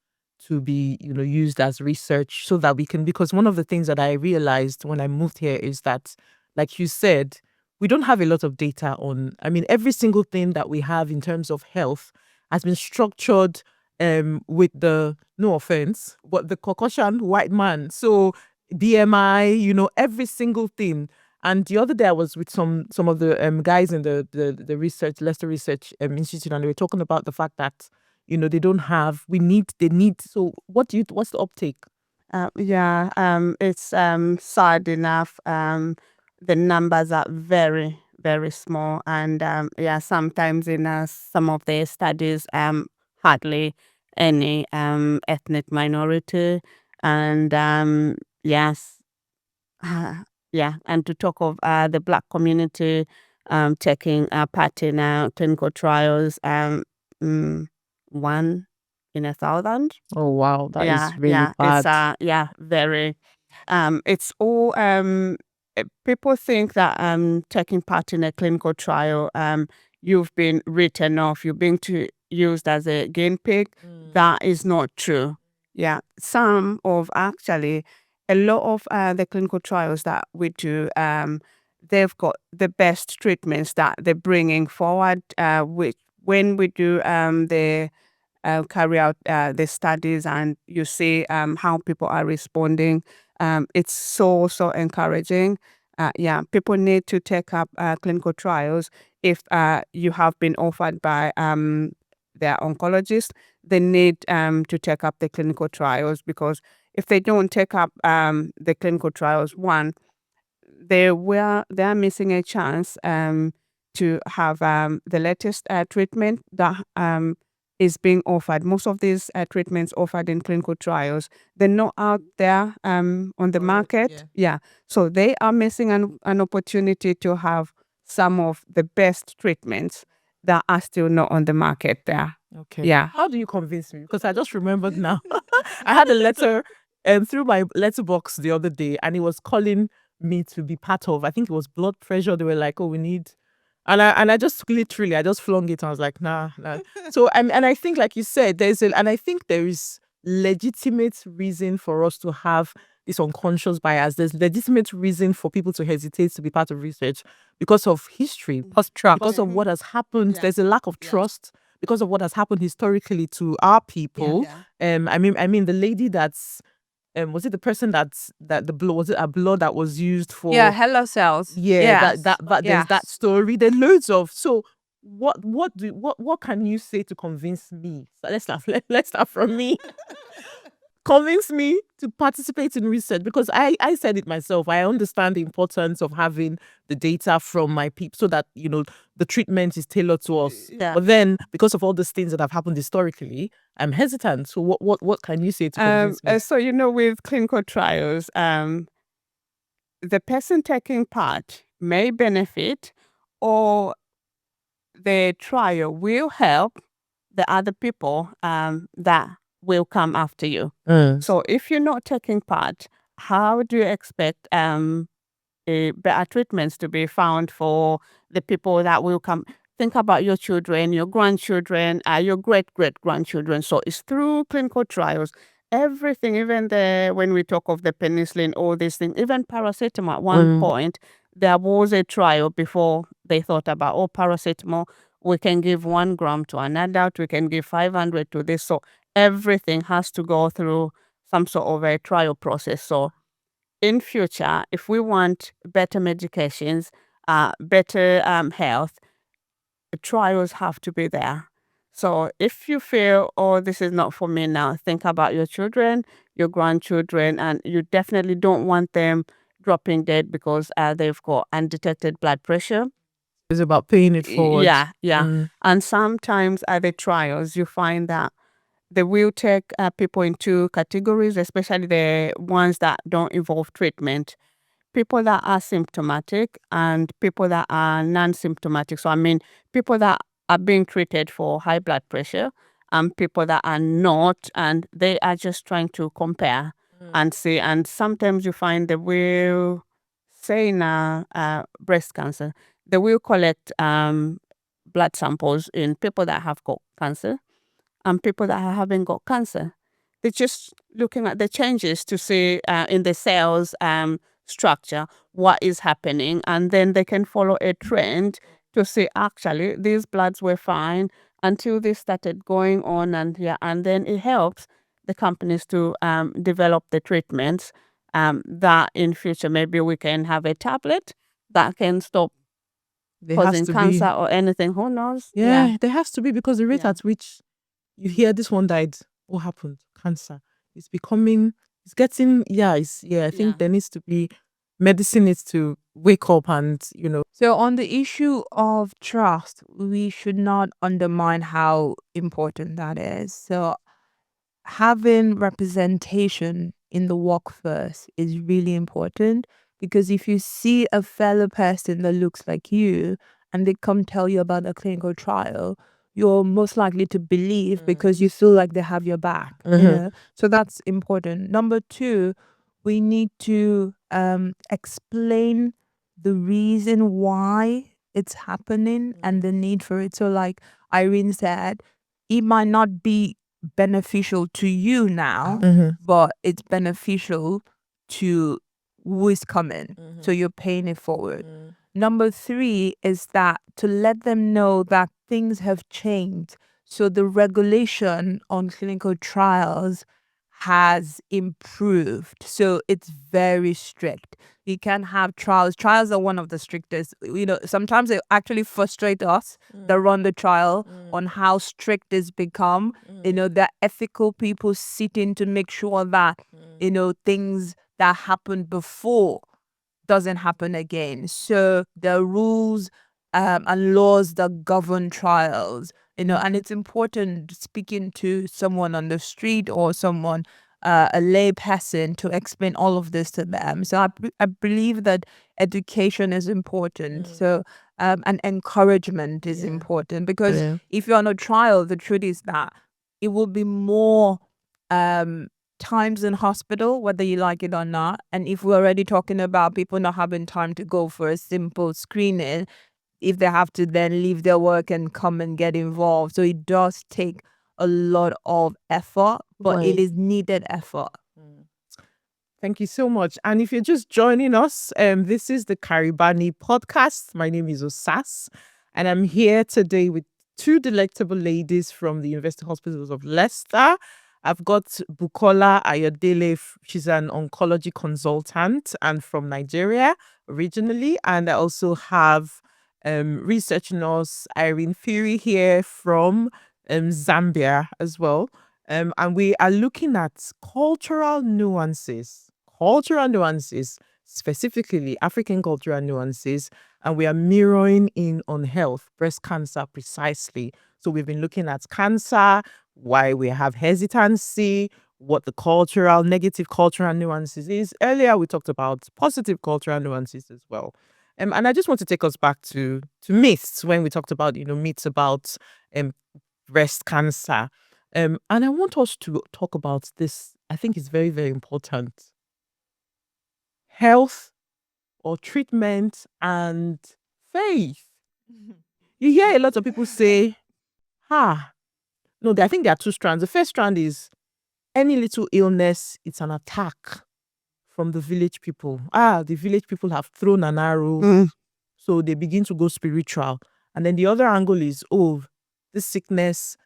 to be, used as research, so that we can, because one of the things that I realized when I moved here is that, like you said, we don't have a lot of data on, every single thing that we have in terms of health has been structured with the, no offense, but the Caucasian white man. So BMI, every single thing. And the other day I was with some of the guys in the research, Leicester Research Institute, and they were talking about the fact that, they don't have, they need. So what's the uptake? It's sad enough. The numbers are very, very small. And sometimes in some of the studies, hardly any ethnic minority. And yes, and to talk of the Black community taking part in clinical trials, 1 in 1,000. Oh wow, that is really bad. It's very. It's all people think that taking part in a clinical trial, you've been written off, you're being used as a guinea pig. That is not true. Yeah, a lot of the clinical trials that we do, they've got the best treatments that they're bringing forward. Which when we do carry out the studies, and you see how people are responding, it's so encouraging. People need to take up clinical trials. If you have been offered by their oncologist, they need to take up the clinical trials, because if they don't take up the clinical trials, they are missing a chance to have the latest treatment that is being offered. Most of these treatments offered in clinical trials, they're not out there on the market. So they are missing an opportunity to have some of the best treatments that are still not on the market there. Okay. Yeah. How do you convince me? Because I just remembered now. I had a letter through my letterbox the other day, and it was calling me to be part of, I think it was blood pressure. They were like, oh, we need, and I just literally, I just flung it. I was like, nah. So and I think, like you said, and I think there is legitimate reason for us to have this unconscious bias. There's legitimate reason for people to hesitate to be part of research because of history, because of what has happened. There's a lack of trust because of what has happened historically to our people. I mean, the lady that's was it the person that the blood, was it a blood that was used for hello cells? There's that story. There's loads of. So what can you say to convince me? So let's start from me. Convince me to participate in research, because I said it myself. I understand the importance of having the data from my people so that the treatment is tailored to us. But then, because of all these things that have happened historically, I'm hesitant. So what can you say to convince me? So with clinical trials, the person taking part may benefit, or the trial will help the other people that will come after you. So if you're not taking part, how do you expect better treatments to be found for the people that will come? Think about your children, your grandchildren, your great-great-grandchildren. So it's through clinical trials. Everything, even when we talk of the penicillin, all these things, even paracetamol at one point, there was a trial before they thought about, paracetamol, we can give 1 gram to an adult, we can give 500 to this. So everything has to go through some sort of a trial process. So in future, if we want better medications, better health, trials have to be there. So if you feel, this is not for me now, think about your children, your grandchildren, and you definitely don't want them dropping dead because they've got undetected blood pressure. It's about paying it forward. And sometimes at the trials, you find that they will take people in two categories, especially the ones that don't involve treatment. People that are symptomatic and people that are non-symptomatic. So, I mean, people that are being treated for high blood pressure and people that are not, and they are just trying to compare and see. And sometimes you find they will say in breast cancer, they will collect blood samples in people that have got cancer and people that haven't got cancer. They're just looking at the changes to see in the cells structure what is happening, and then they can follow a trend to see actually these bloods were fine until they started going on, and then it helps the companies to develop the treatments that in future maybe we can have a tablet that can stop There has causing to cancer be. or anything. Who knows? Yeah, there has to be, because the rate Yeah. at which you hear this one died, what happened? Cancer. It's becoming, it's getting, I think Yeah. there needs to be, medicine needs to wake up and, So, on the issue of trust, we should not undermine how important that is. So, having representation in the workforce is really important, because if you see a fellow person that looks like you and they come tell you about a clinical trial, you're most likely to believe because you feel like they have your back, So that's important. Number two, we need to explain the reason why it's happening and the need for it. So, like Irene said, it might not be beneficial to you now, but it's beneficial to who is coming. So you're paying it forward. Number three is that to let them know that things have changed. So the regulation on clinical trials has improved. So it's very strict. You can have trials. Trials are one of the strictest. Sometimes they actually frustrate us that run the trial on how strict it's become. The ethical people sitting to make sure that, things that happened before doesn't happen again. So there are rules and laws that govern trials, and it's important speaking to someone on the street or someone, a lay person, to explain all of this to them. So I believe that education is important. So and encouragement is important, because if you're on a trial, the truth is that it will be more times in hospital, whether you like it or not. And if we're already talking about people not having time to go for a simple screening, if they have to then leave their work and come and get involved. So it does take a lot of effort, but it is needed effort. Thank you so much. And if you're just joining us, this is the Karibani podcast. My name is Osas, and I'm here today with two delectable ladies from the University Hospitals of Leicester. I've got Bukola Ayodele. She's an oncology consultant and from Nigeria originally. And I also have research nurse Irene Fury here from Zambia as well. And we are looking at cultural nuances, specifically African cultural nuances, and we are mirroring in on health, breast cancer precisely. So we've been looking at cancer, why we have hesitancy, what the negative cultural nuances is. Earlier, we talked about positive cultural nuances as well. And I just want to take us back to myths when we talked about, myths about breast cancer. And I want us to talk about this. I think it's very, very important. Health or treatment and faith. You hear a lot of people say, no, I think there are two strands. The first strand is any little illness, it's an attack from the village people. The village people have thrown an arrow, so they begin to go spiritual. And then the other angle is, this sickness,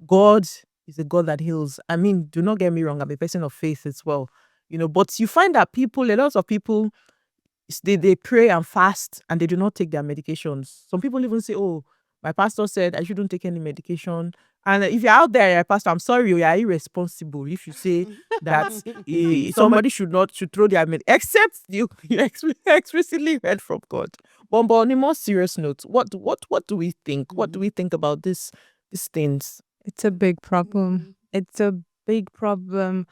God is a God that heals. I mean, do not get me wrong, I'm a person of faith as well. But you find that a lot of people, they pray and fast and they do not take their medications. Some people even say, my pastor said I shouldn't take any medication. And if you're out there, you're a pastor, I'm sorry, you are irresponsible if you say that somebody should throw their except you explicitly heard from God. But on a more serious note, what do we think? What do we think about these things? It's a big problem. It's a big problem,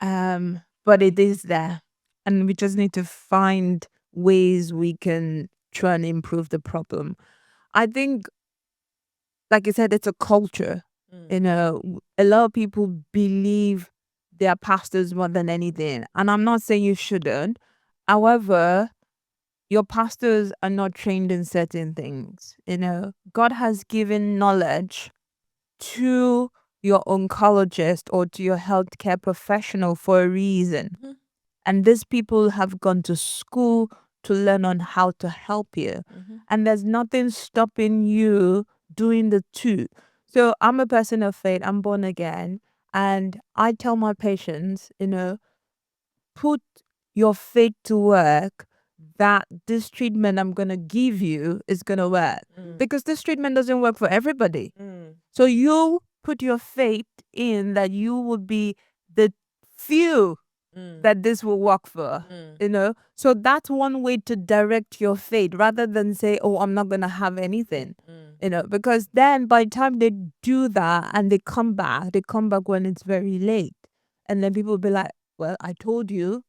but it is there. And we just need to find ways we can try and improve the problem. I think, like I said, it's a culture. You know, a lot of people believe they are pastors more than anything. And I'm not saying you shouldn't. However, your pastors are not trained in certain things. You know, God has given knowledge to your oncologist or to your healthcare professional for a reason. And these people have gone to school to learn on how to help you. And there's nothing stopping you doing the two. So I'm a person of faith, I'm born again. And I tell my patients, you know, put your faith to work that this treatment I'm going to give you is going to work. Because this treatment doesn't work for everybody. So you put your faith in that you will be the few that this will work for, you know? So that's one way to direct your faith rather than say, oh, I'm not going to have anything, you know? Because then by the time they do that and they come back when it's very late. And then people will be like, well, I told you,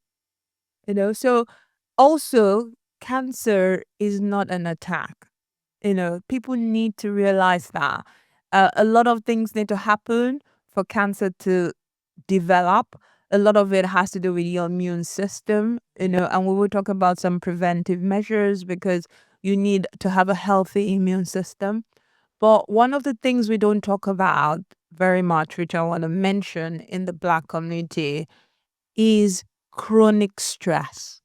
you know? So also, cancer is not an attack. You know, people need to realize that a lot of things need to happen for cancer to develop. A lot of it has to do with your immune system, you know, and we will talk about some preventive measures because you need to have a healthy immune system. But one of the things we don't talk about very much, which I want to mention in the Black community, is chronic stress.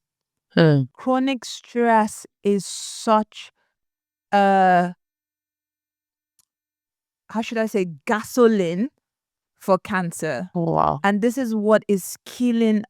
Chronic stress is such a, how should I say, gasoline for cancer. Oh, wow. And this is what is killing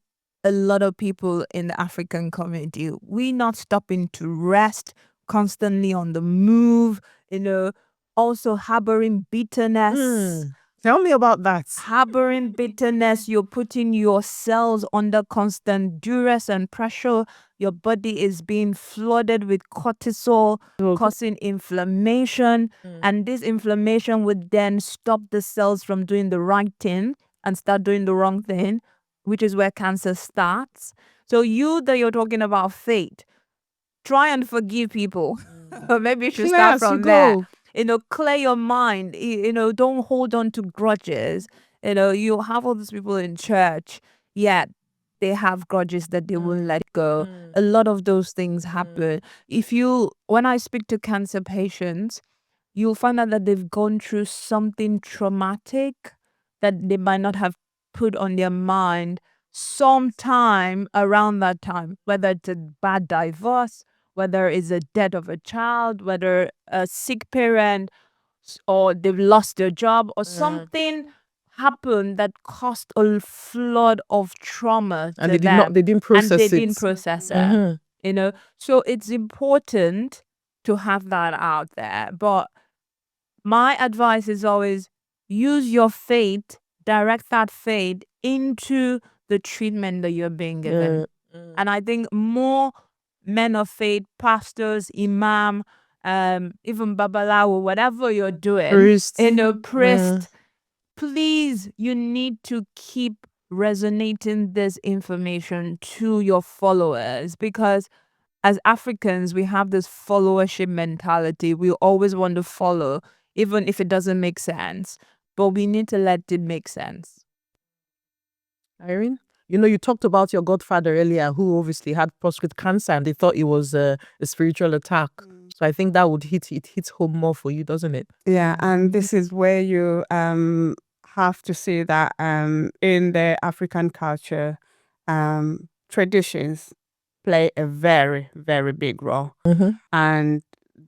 a lot of people in the African community. We not stopping to rest, constantly on the move, you know, also harboring bitterness. Tell me about that. Harboring bitterness, you're putting your cells under constant duress and pressure. Your body is being flooded with cortisol, causing inflammation. And this inflammation would then stop the cells from doing the right thing and start doing the wrong thing, which is where cancer starts. So you that you're talking about faith, try and forgive people. Maybe you should start from there. You know, clear your mind. You know, don't hold on to grudges. You know, you have all these people in church, yet they have grudges that they won't let go. A lot of those things happen. When I speak to cancer patients, you'll find out that they've gone through something traumatic that they might not have put on their mind sometime around that time, whether it's a bad divorce, whether it's a death of a child, whether a sick parent, or they've lost their job, or something happened that caused a flood of trauma And to them. they didn't process and it. they didn't process it. You know, so it's important to have that out there. But my advice is always use your faith, direct that faith into the treatment that you're being given. And I think more men of faith, pastors, imam, even babalawo, whatever you're doing, Priest. priest, please, you need to keep resonating this information to your followers, because as Africans, we have this followership mentality. We always want to follow, even if it doesn't make sense, but we need to let it make sense. Irene, you know, you talked about your godfather earlier, who obviously had prostate cancer, and they thought it was a spiritual attack. So I think that would hits home more for you, doesn't it? Yeah, and this is where you have to see that in the African culture, traditions play a very, very big role. And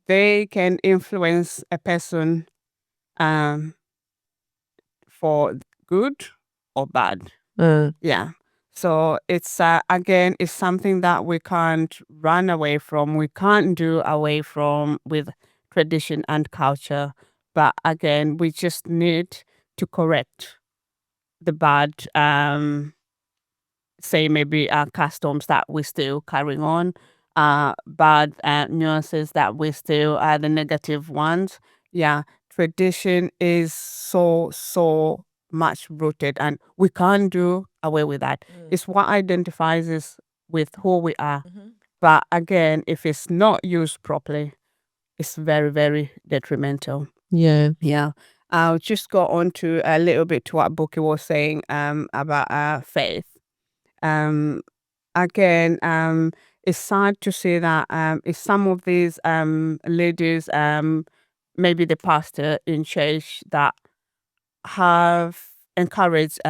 they can influence a person for good or bad. Yeah. So it's again, it's something that we can't run away from. We can't do away from with tradition and culture. But again, we just need to correct the bad, say maybe customs that we still carrying on, bad nuances that we still the negative ones. Yeah, tradition is so much rooted, and we can't do away with that. It's what identifies us with who we are. But again, if it's not used properly, it's very, very detrimental. Yeah. Yeah. I'll just go on to a little bit to what Buki was saying about faith. Again, it's sad to say that if some of these ladies, maybe the pastor in church that have encouraged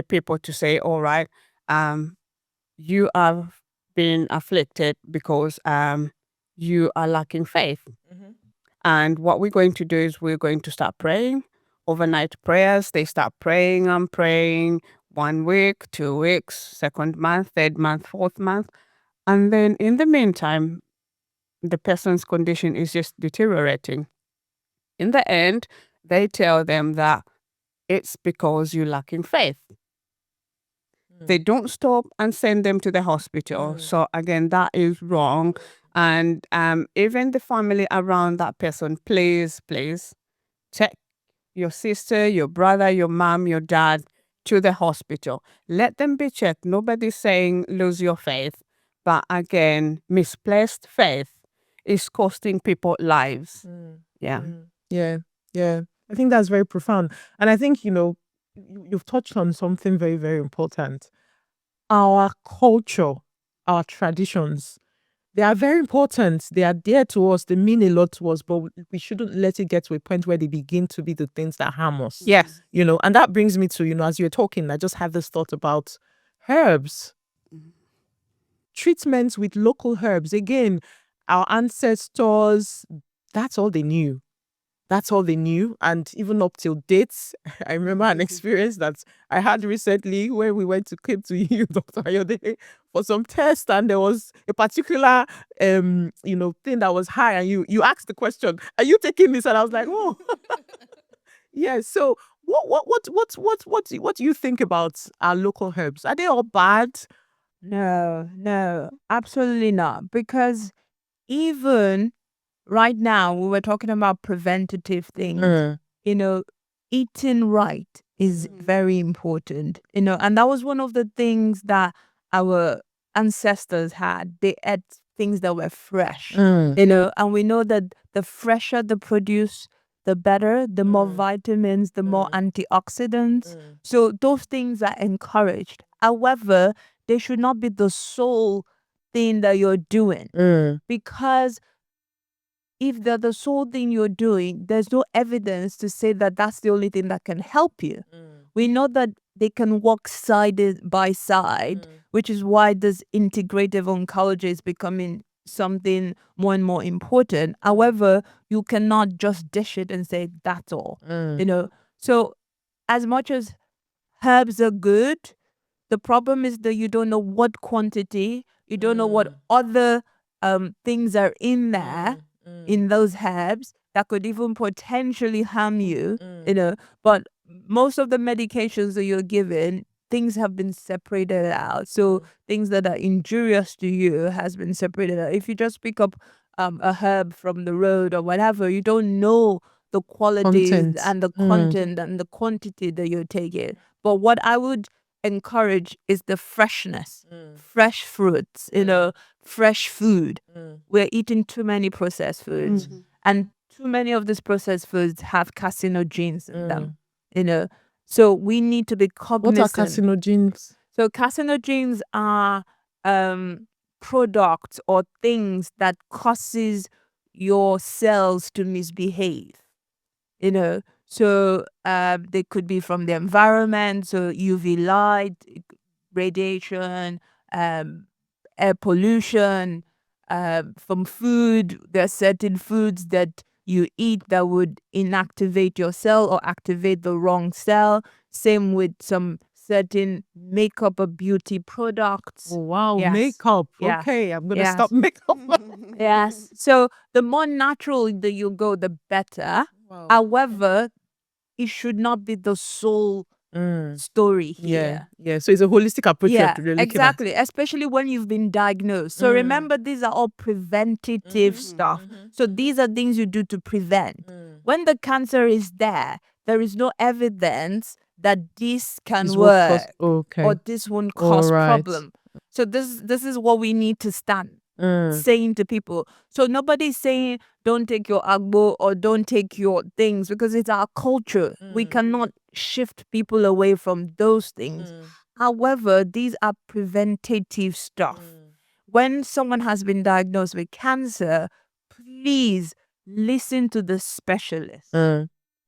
people to say, all right, you have been afflicted because you are lacking faith. And what we're going to do is we're going to start praying, overnight prayers. They start praying and praying 1 week, 2 weeks, second month, third month, fourth month. And then in the meantime, the person's condition is just deteriorating. In the end, they tell them that it's because you're lacking faith. They don't stop and send them to the hospital. So again, that is wrong. And even the family around that person, please take your sister, your brother, your mom, your dad to the hospital. Let them be checked. Nobody's saying lose your faith. But again, misplaced faith is costing people lives. Yeah. Yeah. I think that's very profound. And I think, you've touched on something very, very important. Our culture, our traditions, they are very important. They are dear to us. They mean a lot to us, but we shouldn't let it get to a point where they begin to be the things that harm us. Yes. And that brings me to, as you're talking, I just have this thought about herbs. Treatments with local herbs. Again, our ancestors, that's all they knew. That's all they knew. And even up till dates, I remember an experience that I had recently where we went to Cape to you, Dr. Ayodele, for some test, and there was a particular thing that was high, and you asked the question, are you taking this? And I was like, oh. Yeah. So what do you think about our local herbs? Are they all bad? No, absolutely not. Because even right now, we were talking about preventative things. Eating right is very important, and that was one of the things that our ancestors had. They ate things that were fresh, and we know that the fresher the produce, the better, the more vitamins, the more antioxidants. So those things are encouraged. However, they should not be the sole thing that you're doing, because if they're the sole thing you're doing, there's no evidence to say that that's the only thing that can help you. We know that they can work side by side, which is why this integrative oncology is becoming something more and more important. However, you cannot just dish it and say that's all. So as much as herbs are good, the problem is that you don't know what quantity, you don't know what other things are in there, in those herbs, that could even potentially harm you, But most of the medications that you're given, things have been separated out. So things that are injurious to you has been separated out. If you just pick up a herb from the road or whatever, you don't know the qualities Content. and the content and the quantity that you're taking. But what I would encourage is the freshness, fresh fruits, fresh food. We're eating too many processed foods, and too many of these processed foods have carcinogens in them. So we need to be What cognizant. are carcinogens? So carcinogens are products or things that causes your cells to misbehave. So they could be from the environment, so UV light, radiation, air pollution, from food. There are certain foods that you eat that would inactivate your cell or activate the wrong cell. Same with some certain makeup or beauty products. Oh, wow. Yes. Makeup. Yes. Okay, I'm going to Yes. stop makeup. Yes. So the more natural that you go, the better. Wow. However, it should not be the sole story here. Yeah. So it's a holistic approach Yeah, you're looking exactly. Especially when you've been diagnosed. So remember, these are all preventative stuff. So these are things you do to prevent. When the cancer is there, there is no evidence that this can Is work what cause, okay. or this won't cause Alright. problem. So this is what we need to stand saying to people. So nobody's saying don't take your agbo or don't take your things, because it's our culture. We cannot shift people away from those things. However, these are preventative stuff. When someone has been diagnosed with cancer, please listen to the specialist,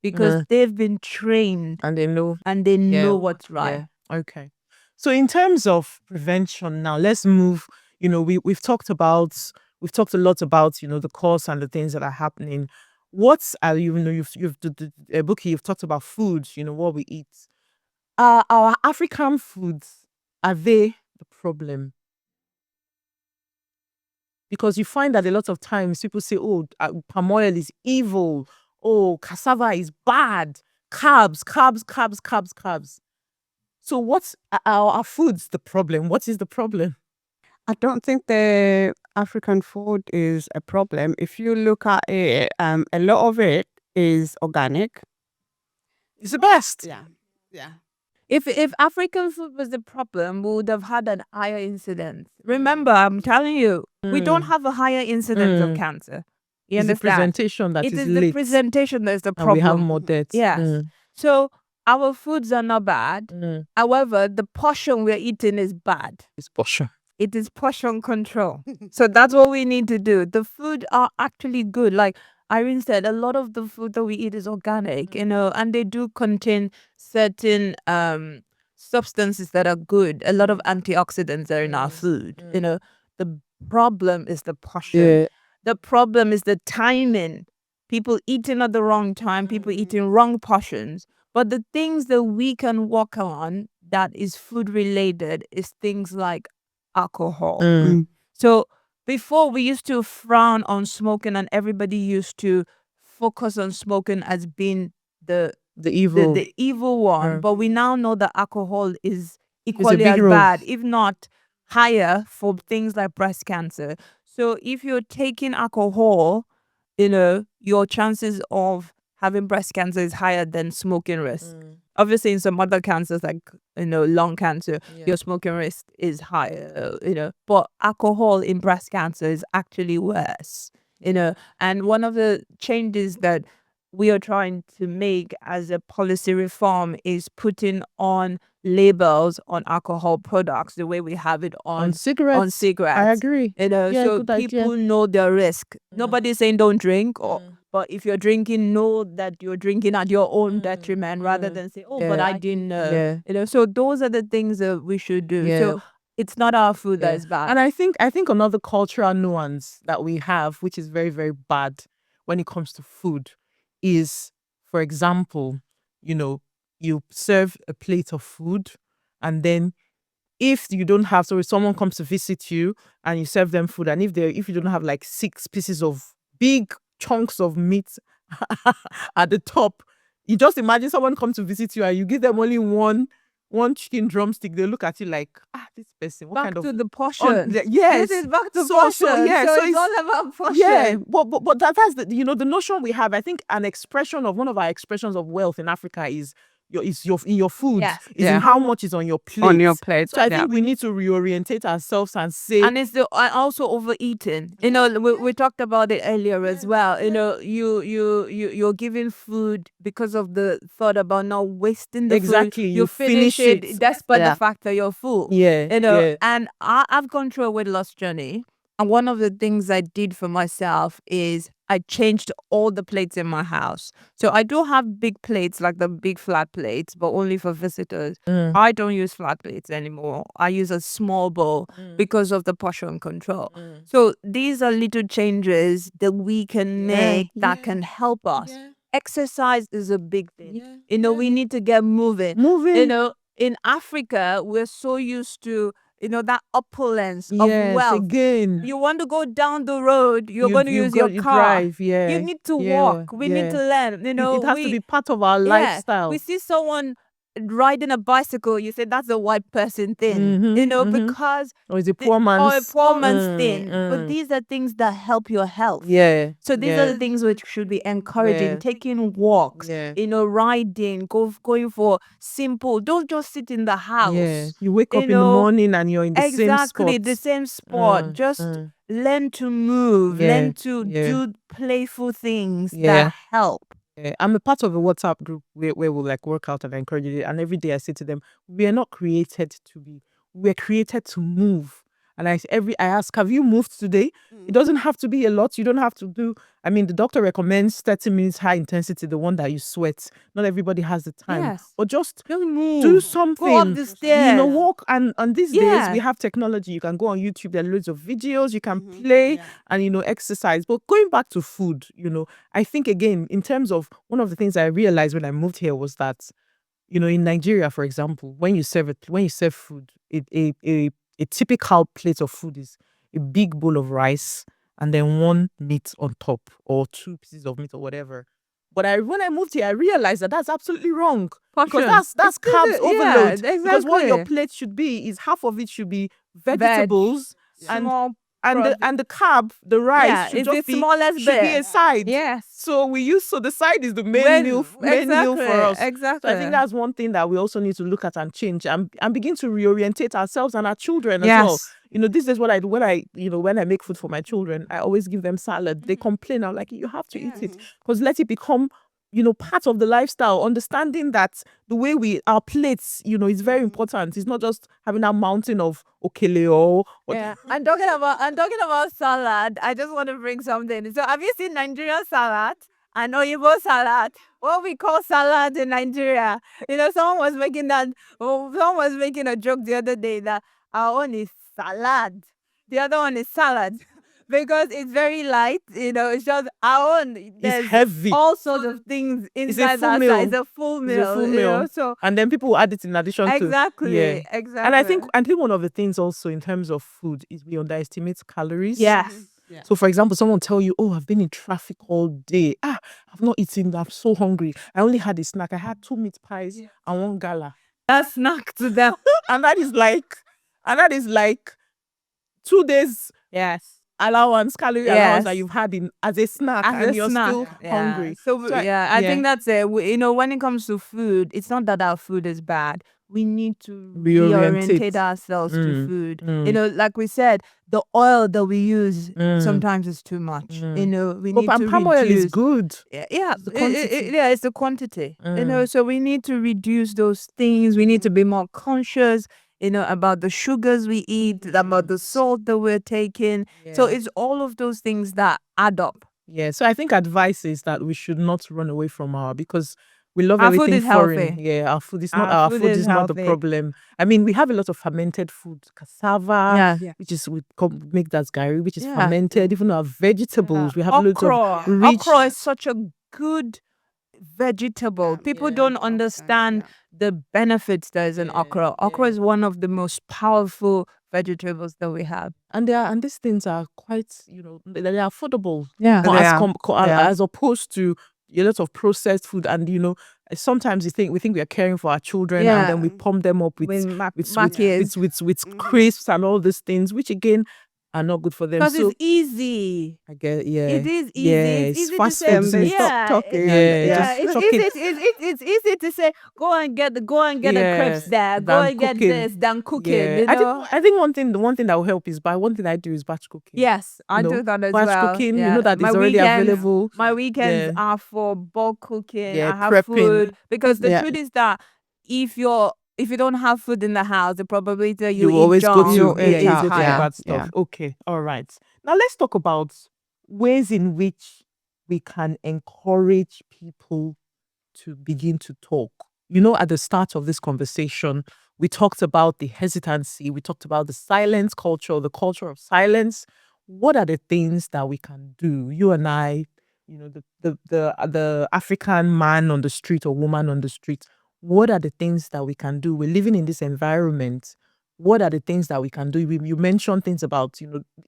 because they've been trained And they know. what's right. Yeah. Okay. So in terms of prevention now, let's move, we've talked a lot about, the cause and the things that are happening. What's you've Buki, you've talked about food, what we eat. Our African foods, are they the problem? Because you find that a lot of times people say, oh, palm oil is evil. Oh, cassava is bad. Carbs. So what's our foods the problem? What is the problem? I don't think the African food is a problem. If you look at it, a lot of it is organic. It's the best. Yeah. If African food was the problem, we would have had an higher incidence. Remember, I'm telling you, we don't have a higher incidence of cancer. You It's the understand? presentation that It is late. the presentation that's the And problem. we have more deaths. Yes. So our foods are not bad. However, the portion we're eating is bad. It's portion. It is portion control. So that's what we need to do. The food are actually good. Like Irene said, a lot of the food that we eat is organic, and they do contain certain substances that are good. A lot of antioxidants are in our food. The problem is the portion. Yeah. The problem is the timing. People eating at the wrong time, people eating wrong portions. But the things that we can work on that is food related is things like alcohol. So before, we used to frown on smoking, and everybody used to focus on smoking as being the evil one. But we now know that alcohol is equally big as role. bad, if not higher, for things like breast cancer. So if you're taking alcohol, your chances of having breast cancer is higher than smoking risk. Obviously, in some other cancers like lung cancer, your smoking risk is higher. But alcohol in breast cancer is actually worse. And one of the changes that we are trying to make as a policy reform is putting on labels on alcohol products the way we have it on cigarettes. I agree. So good people idea. know their risk. Nobody's saying don't drink, but if you're drinking, know that you're drinking at your own detriment, rather than say, oh, but I didn't know. So those are the things that we should do. So it's not our food that is bad. And I think another cultural nuance that we have, which is very, very bad when it comes to food, is, for example, you serve a plate of food, and then if you don't have, so if someone comes to visit you and you serve them food, and if you don't have like 6 pieces of big chunks of meat at the top, you just imagine someone comes to visit you and you give them only one chicken drumstick. They look at you like, this person, what back kind of to the portion. yes, This is back to so portion. so it's all about portion. yeah, but that's the the notion we have. I think one of our expressions of wealth in Africa is in your food. Yes. Is in how much is on your plate. On your plate. So I think we need to reorientate ourselves and say, and it's also overeating. We talked about it earlier as well. You're giving food because of the thought about not wasting the exactly food. You finish it despite the fact that you're full. And I've gone through a weight loss journey. And one of the things I did for myself is I changed all the plates in my house. So I do have big plates, like the big flat plates, but only for visitors. I don't use flat plates anymore. I use a small bowl because of the portion control. So these are little changes that we can make that can help us. Exercise is a big thing. We need to get moving. In Africa, we're so used to that opulence of wealth. Again, You want to go down the road, you're going to use your car. Drive, You need to walk. We need to learn. It has to be part of our lifestyle. We see someone riding a bicycle, you say that's a white person thing, because or is it poor man's or a poor man's thing. But these are things that help your health. Yeah. So these are the things which should be encouraging. Yeah. Taking walks, Yeah. riding, going for simple. Don't just sit in the house. Yeah. You wake up in the morning and you're in the same spot. Exactly, the same spot. Just learn to move, learn to do playful things that help. I'm a part of a WhatsApp group where we like work out and encourage it. And every day I say to them, we are not created to be, we're created to move. And I ask, have you moved today? It doesn't have to be a lot. You don't have to do. I mean, the doctor recommends 30 minutes high intensity, the one that you sweat. Not everybody has the time. Yes. But just move. do something. Go up the stairs. Walk. And on these days, we have technology. You can go on YouTube. There are loads of videos. You can play and, exercise. But going back to food, I think, again, in terms of one of the things I realized when I moved here was that, in Nigeria, for example, when you serve food, a typical plate of food is a big bowl of rice and then one meat on top or 2 pieces of meat or whatever. But when I moved here, I realized that that's absolutely wrong. Because that's carbs overload. Exactly. Because what your plate should be is half of it should be vegetables and the carb, the rice should just be a side. Yes. So the side is the main meal for us. Exactly. So I think that's one thing that we also need to look at and change and begin to reorientate ourselves and our children as well. This is what I do when I make food for my children. I always give them salad. They complain. I'm like, you have to eat it, because let it become part of the lifestyle, understanding that the way our plates, is very important. It's not just having that mountain of okele or I'm talking about salad. I just want to bring something. So have you seen Nigerian salad and Oyibo salad? What we call salad in Nigeria. Someone was making a joke the other day that our own is salad. The other one is salad. Because it's very light, it's just our own. There's it's heavy. All sorts of things inside that side. It's a full meal. So and then people add it in addition to exactly. And I think one of the things also in terms of food is we underestimate calories. Yes. Yeah. So for example, someone will tell you, "Oh, I've been in traffic all day. I've not eaten. I'm so hungry. I only had a snack. I had 2 meat pies and 1 gala." That's snack to them. and that is like 2 days. Yes. Calorie allowance that you've had as a snack and you're still hungry. So I think that's it. When it comes to food, it's not that our food is bad. We need to reorientate ourselves to food. Like we said, the oil that we use sometimes is too much. We need to palm oil is good. It's the quantity. So we need to reduce those things. We need to be more conscious. About the sugars we eat, about the salt that we're taking. Yeah. So it's all of those things that add up. Yeah. So I think advice is that we should not run away from because we love our everything food is foreign. Healthy. Yeah, our food is not the problem. I mean, we have a lot of fermented food, cassava, which is we make that gari, which is fermented. Even our vegetables, we have loads of rich. Okra is such a good vegetable. People don't understand the benefits there is in okra. Okra is one of the most powerful vegetables that we have. And these things are quite, they're affordable. Yeah. As opposed to a lot of processed food. And, sometimes we think we are caring for our children and then we pump them up with crisps and all these things, which again are not good for them. Because it's easy. I get it is easy. Yeah, it's easy fast to say. food. Stop talking. It's easy to say, go and get the crepes there. Go and get this than cooking. Yeah. I think one thing that will help is one thing I do is batch cooking. Yes, I do that as well. Batch cooking, that is already available. My weekends are for bulk cooking. I have prepping. Food because the truth is that if you don't have food in the house, the probability that you always junk go to is higher. bad stuff. Okay, all right. Now let's talk about ways in which we can encourage people to begin to talk. At the start of this conversation, we talked about the hesitancy. We talked about the silence culture, the culture of silence. What are the things that we can do? You and I, the African man on the street or woman on the street. What are the things that we can do? We're living in this environment. What are the things that we can do? You mentioned things about,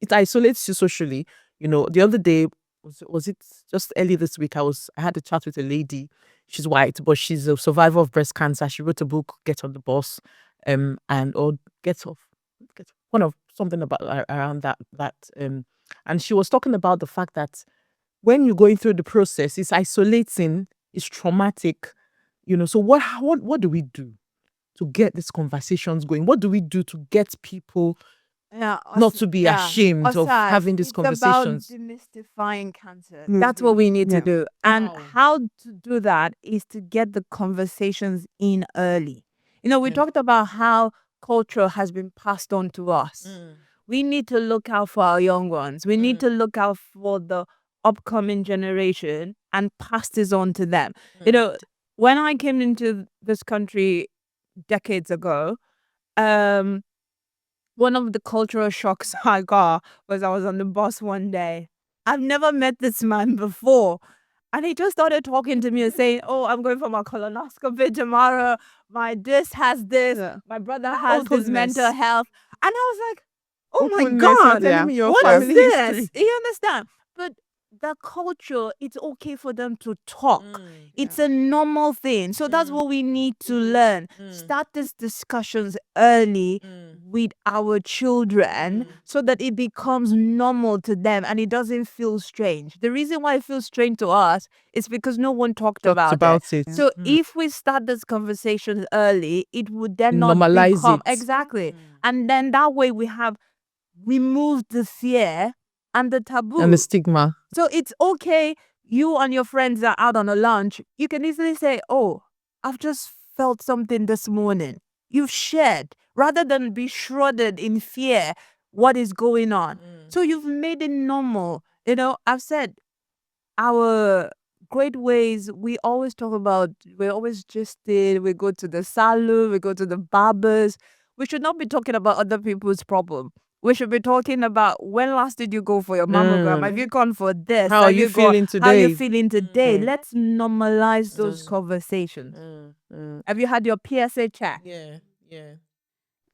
it isolates you socially. The other day, was it just early this week, I had a chat with a lady. she's white, but she's a survivor of breast cancer. She wrote a book, Get on the Bus, and or Get Off, one of something about around that. And she was talking about the fact that when you're going through the process, it's isolating, it's traumatic, So what do we do to get these conversations going? What do we do to get people not to be ashamed of having these conversations? It's about demystifying cancer. That's what we need to do. And how to do that is to get the conversations in early. We talked about how culture has been passed on to us. We need to look out for our young ones. We need to look out for the upcoming generation and pass this on to them. When I came into this country decades ago, one of the cultural shocks I got was I was on the bus one day. I've never met this man before. And he just started talking to me and saying, "Oh, I'm going for my colonoscopy tomorrow. My this has this. My brother has this mental health." And I was like, "Oh my God, what is this?" You understand? But the culture, it's okay for them to talk. It's a normal thing. So that's what we need to learn. Start these discussions early with our children so that it becomes normal to them and it doesn't feel strange. The reason why it feels strange to us is because no one talked about it. So if we start this conversation early, it would then not normalize become it. exactly. And then that way we have removed the fear and the taboo and the stigma. So it's okay. You and your friends are out on a lunch. You can easily say, "Oh, I've just felt something this morning." You've shared rather than be shrouded in fear. What is going on? So you've made it normal. I've said our great ways. We always talk about. We always just did. We go to the salon. We go to the barbers. We should not be talking about other people's problem. We should be talking about when last did you go for your mammogram? Have you gone for this? How are you feeling today? How are you feeling today? Let's normalize those conversations. Have you had your PSA check? Yeah.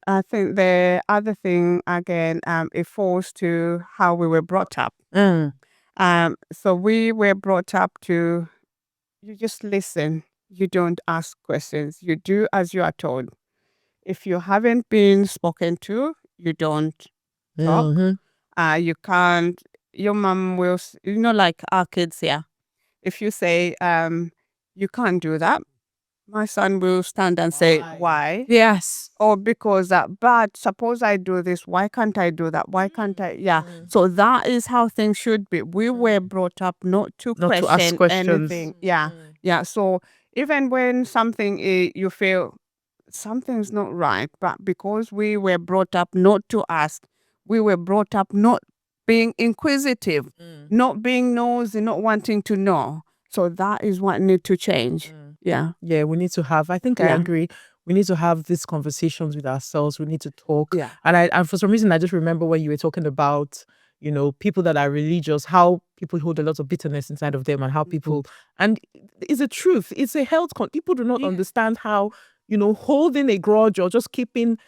I think the other thing again, it falls to how we were brought up. So we were brought up to you just listen. You don't ask questions. You do as you are told. If you haven't been spoken to, you don't talk. You can't. Your mom will, like our kids here. If you say, you can't do that, my son will stand and say, "Why?" Yes. Or because that, but suppose I do this, why can't I do that? Why can't I? Yeah. So that is how things should be. We were brought up not to ask questions. anything. Yeah. So even when something you feel something's not right, but because we were brought up not to ask, we were brought up not being inquisitive, not being nosy, not wanting to know. So that is what need to change. Yeah, we need to have. I think I agree. We need to have these conversations with ourselves. We need to talk. Yeah. And for some reason, I just remember when you were talking about, people that are religious, how people hold a lot of bitterness inside of them, and how people. And it's a truth. It's a health. People do not understand how holding a grudge or just keeping.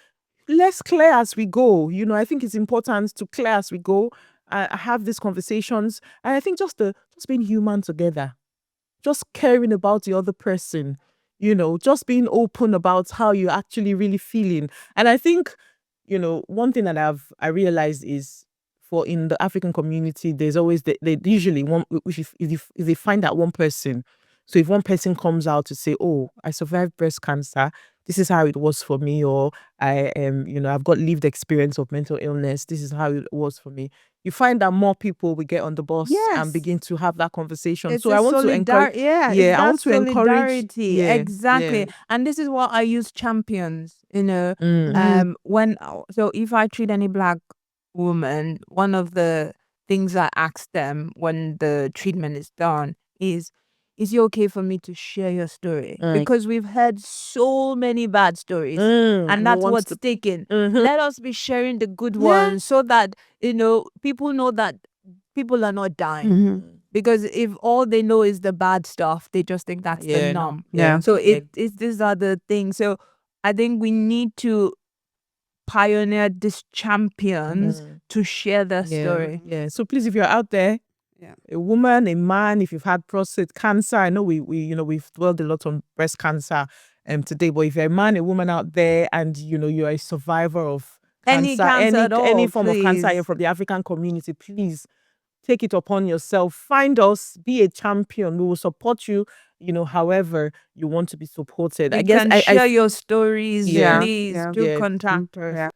Let's clear as we go. I think it's important to clear as we go. Have these conversations, and I think just being human together. Just caring about the other person, just being open about how you're actually really feeling. And I think, one thing that I realized is for in the African community, there's always, they usually want, if they find that one person, so if one person comes out to say, "Oh, I survived breast cancer, this is how it was for me," or "I am, I've got lived experience of mental illness, this is how it was for me," you find that more people will get on the bus and begin to have that conversation. So I want to encourage. I want to encourage. Exactly. And this is what I use champions. So if I treat any Black woman, one of the things I ask them when the treatment is done is it okay for me to share your story? Because we've heard so many bad stories and that's what's sticking. Let us be sharing the good ones so that, people know that people are not dying. Because if all they know is the bad stuff, they just think that's the norm. So these are the things. So I think we need to pioneer these champions to share their story. So please, if you're out there, A woman, a man, if you've had prostate cancer. I know we've dwelled a lot on breast cancer today, but if you're a man, a woman out there, and you're a survivor of Any cancer, cancer at any all, form of cancer, please. you're from the African community, please take it upon yourself. Find us, be a champion. We will support you, however you want to be supported. You I guess can I share your stories. Yeah. Please do Yeah. contact us. Yeah.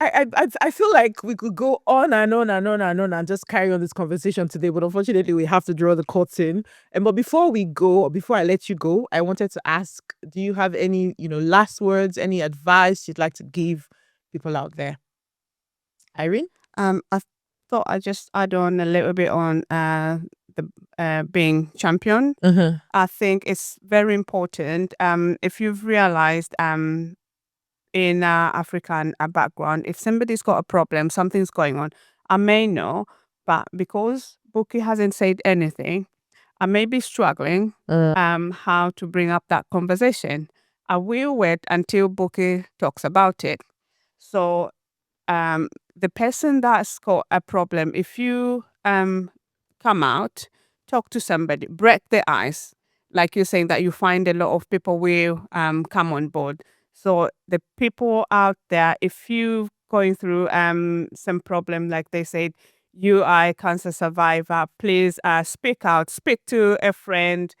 I feel like we could go on and on and on and on and just carry on this conversation today, but unfortunately we have to draw the curtain. But before we go, or before I let you go, I wanted to ask, do you have any, last words, any advice you'd like to give people out there? Irene? I thought I'd just add on a little bit on the being champion. I think it's very important. If you've realized in African background, if somebody's got a problem, something's going on, I may know, but because Buki hasn't said anything, I may be struggling how to bring up that conversation. I will wait until Buki talks about it. So the person that's got a problem, if you come out, talk to somebody, break the ice, like you're saying that you find a lot of people will come on board. So the people out there, if you going through some problem, like they said, you are a cancer survivor, please speak out, speak to a friend.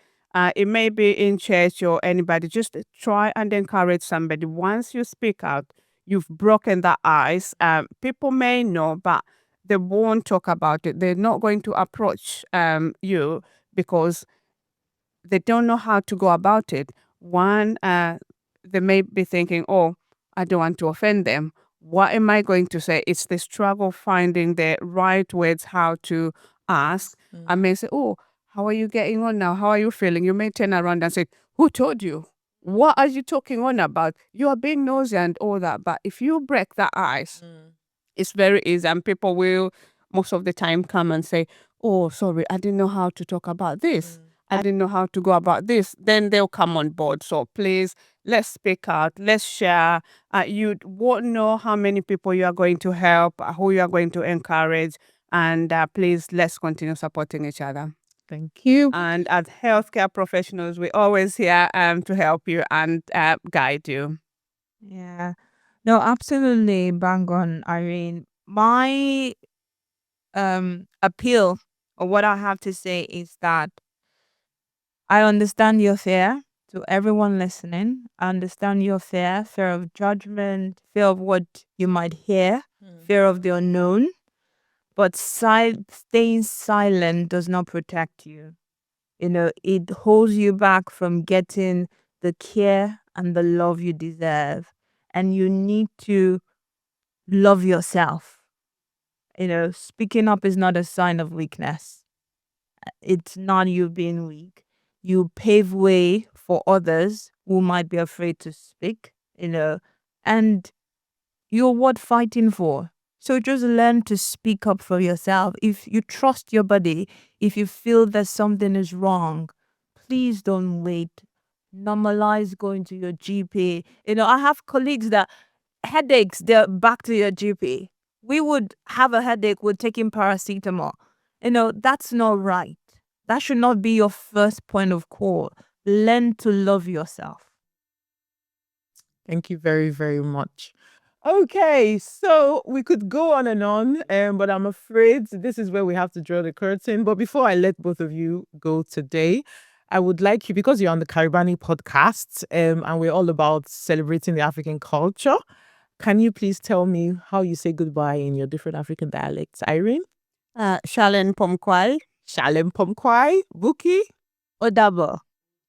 It may be in church or anybody. Just try and encourage somebody. Once you speak out, you've broken that ice. People may know, but they won't talk about it. They're not going to approach you because they don't know how to go about it. One, they may be thinking, oh, I don't want to offend them. What am I going to say? It's the struggle finding the right words how to ask. I may say, oh, how are you getting on now? How are you feeling? You may turn around and say, who told you? What are you talking on about? You are being nosy and all that. But if you break that ice, it's very easy. And people will most of the time come and say, oh, sorry, I didn't know how to talk about this. I didn't know how to go about this. Then they'll come on board. So please, let's speak out. Let's share. You won't know how many people you are going to help, who you are going to encourage. And please, let's continue supporting each other. Thank you. And as healthcare professionals, we're always here to help you and guide you. Yeah. No, absolutely bang on, Irene. My appeal, or what I have to say, is that I understand your fear. To everyone listening, I understand your fear of judgment, fear of what you might hear, fear of the unknown. But staying silent does not protect you. It holds you back from getting the care and the love you deserve. And you need to love yourself. Speaking up is not a sign of weakness. It's not you being weak. You pave way for others who might be afraid to speak, and you're worth fighting for. So just learn to speak up for yourself. If you trust your body, if you feel that something is wrong, please don't wait. Normalize going to your GP. I have colleagues that headaches, they're back to your GP. We would have a headache with taking paracetamol. That's not right. That should not be your first point of call. Learn to love yourself. Thank you very, very much. Okay, so we could go on and on, but I'm afraid this is where we have to draw the curtain. But before I let both of you go today, I would like you, because you're on the Karibani podcast, and we're all about celebrating the African culture, can you please tell me how you say goodbye in your different African dialects? Irene? Shalen Pomkwai. Shalem Pomkwai. Buki? Odabo.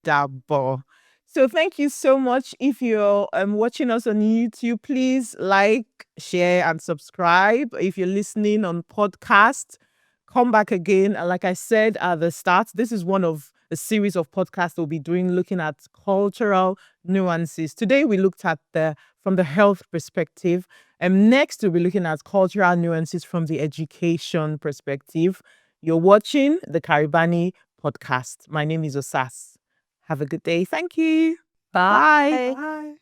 Dabo. So thank you so much. If you're watching us on YouTube, please like, share, and subscribe. If you're listening on podcast, come back again. And like I said at the start, this is one of a series of podcasts we'll be doing looking at cultural nuances. Today we looked at from the health perspective, and next we'll be looking at cultural nuances from the education perspective. You're watching the Karibani podcast. My name is Osas. Have a good day. Thank you. Bye. Bye.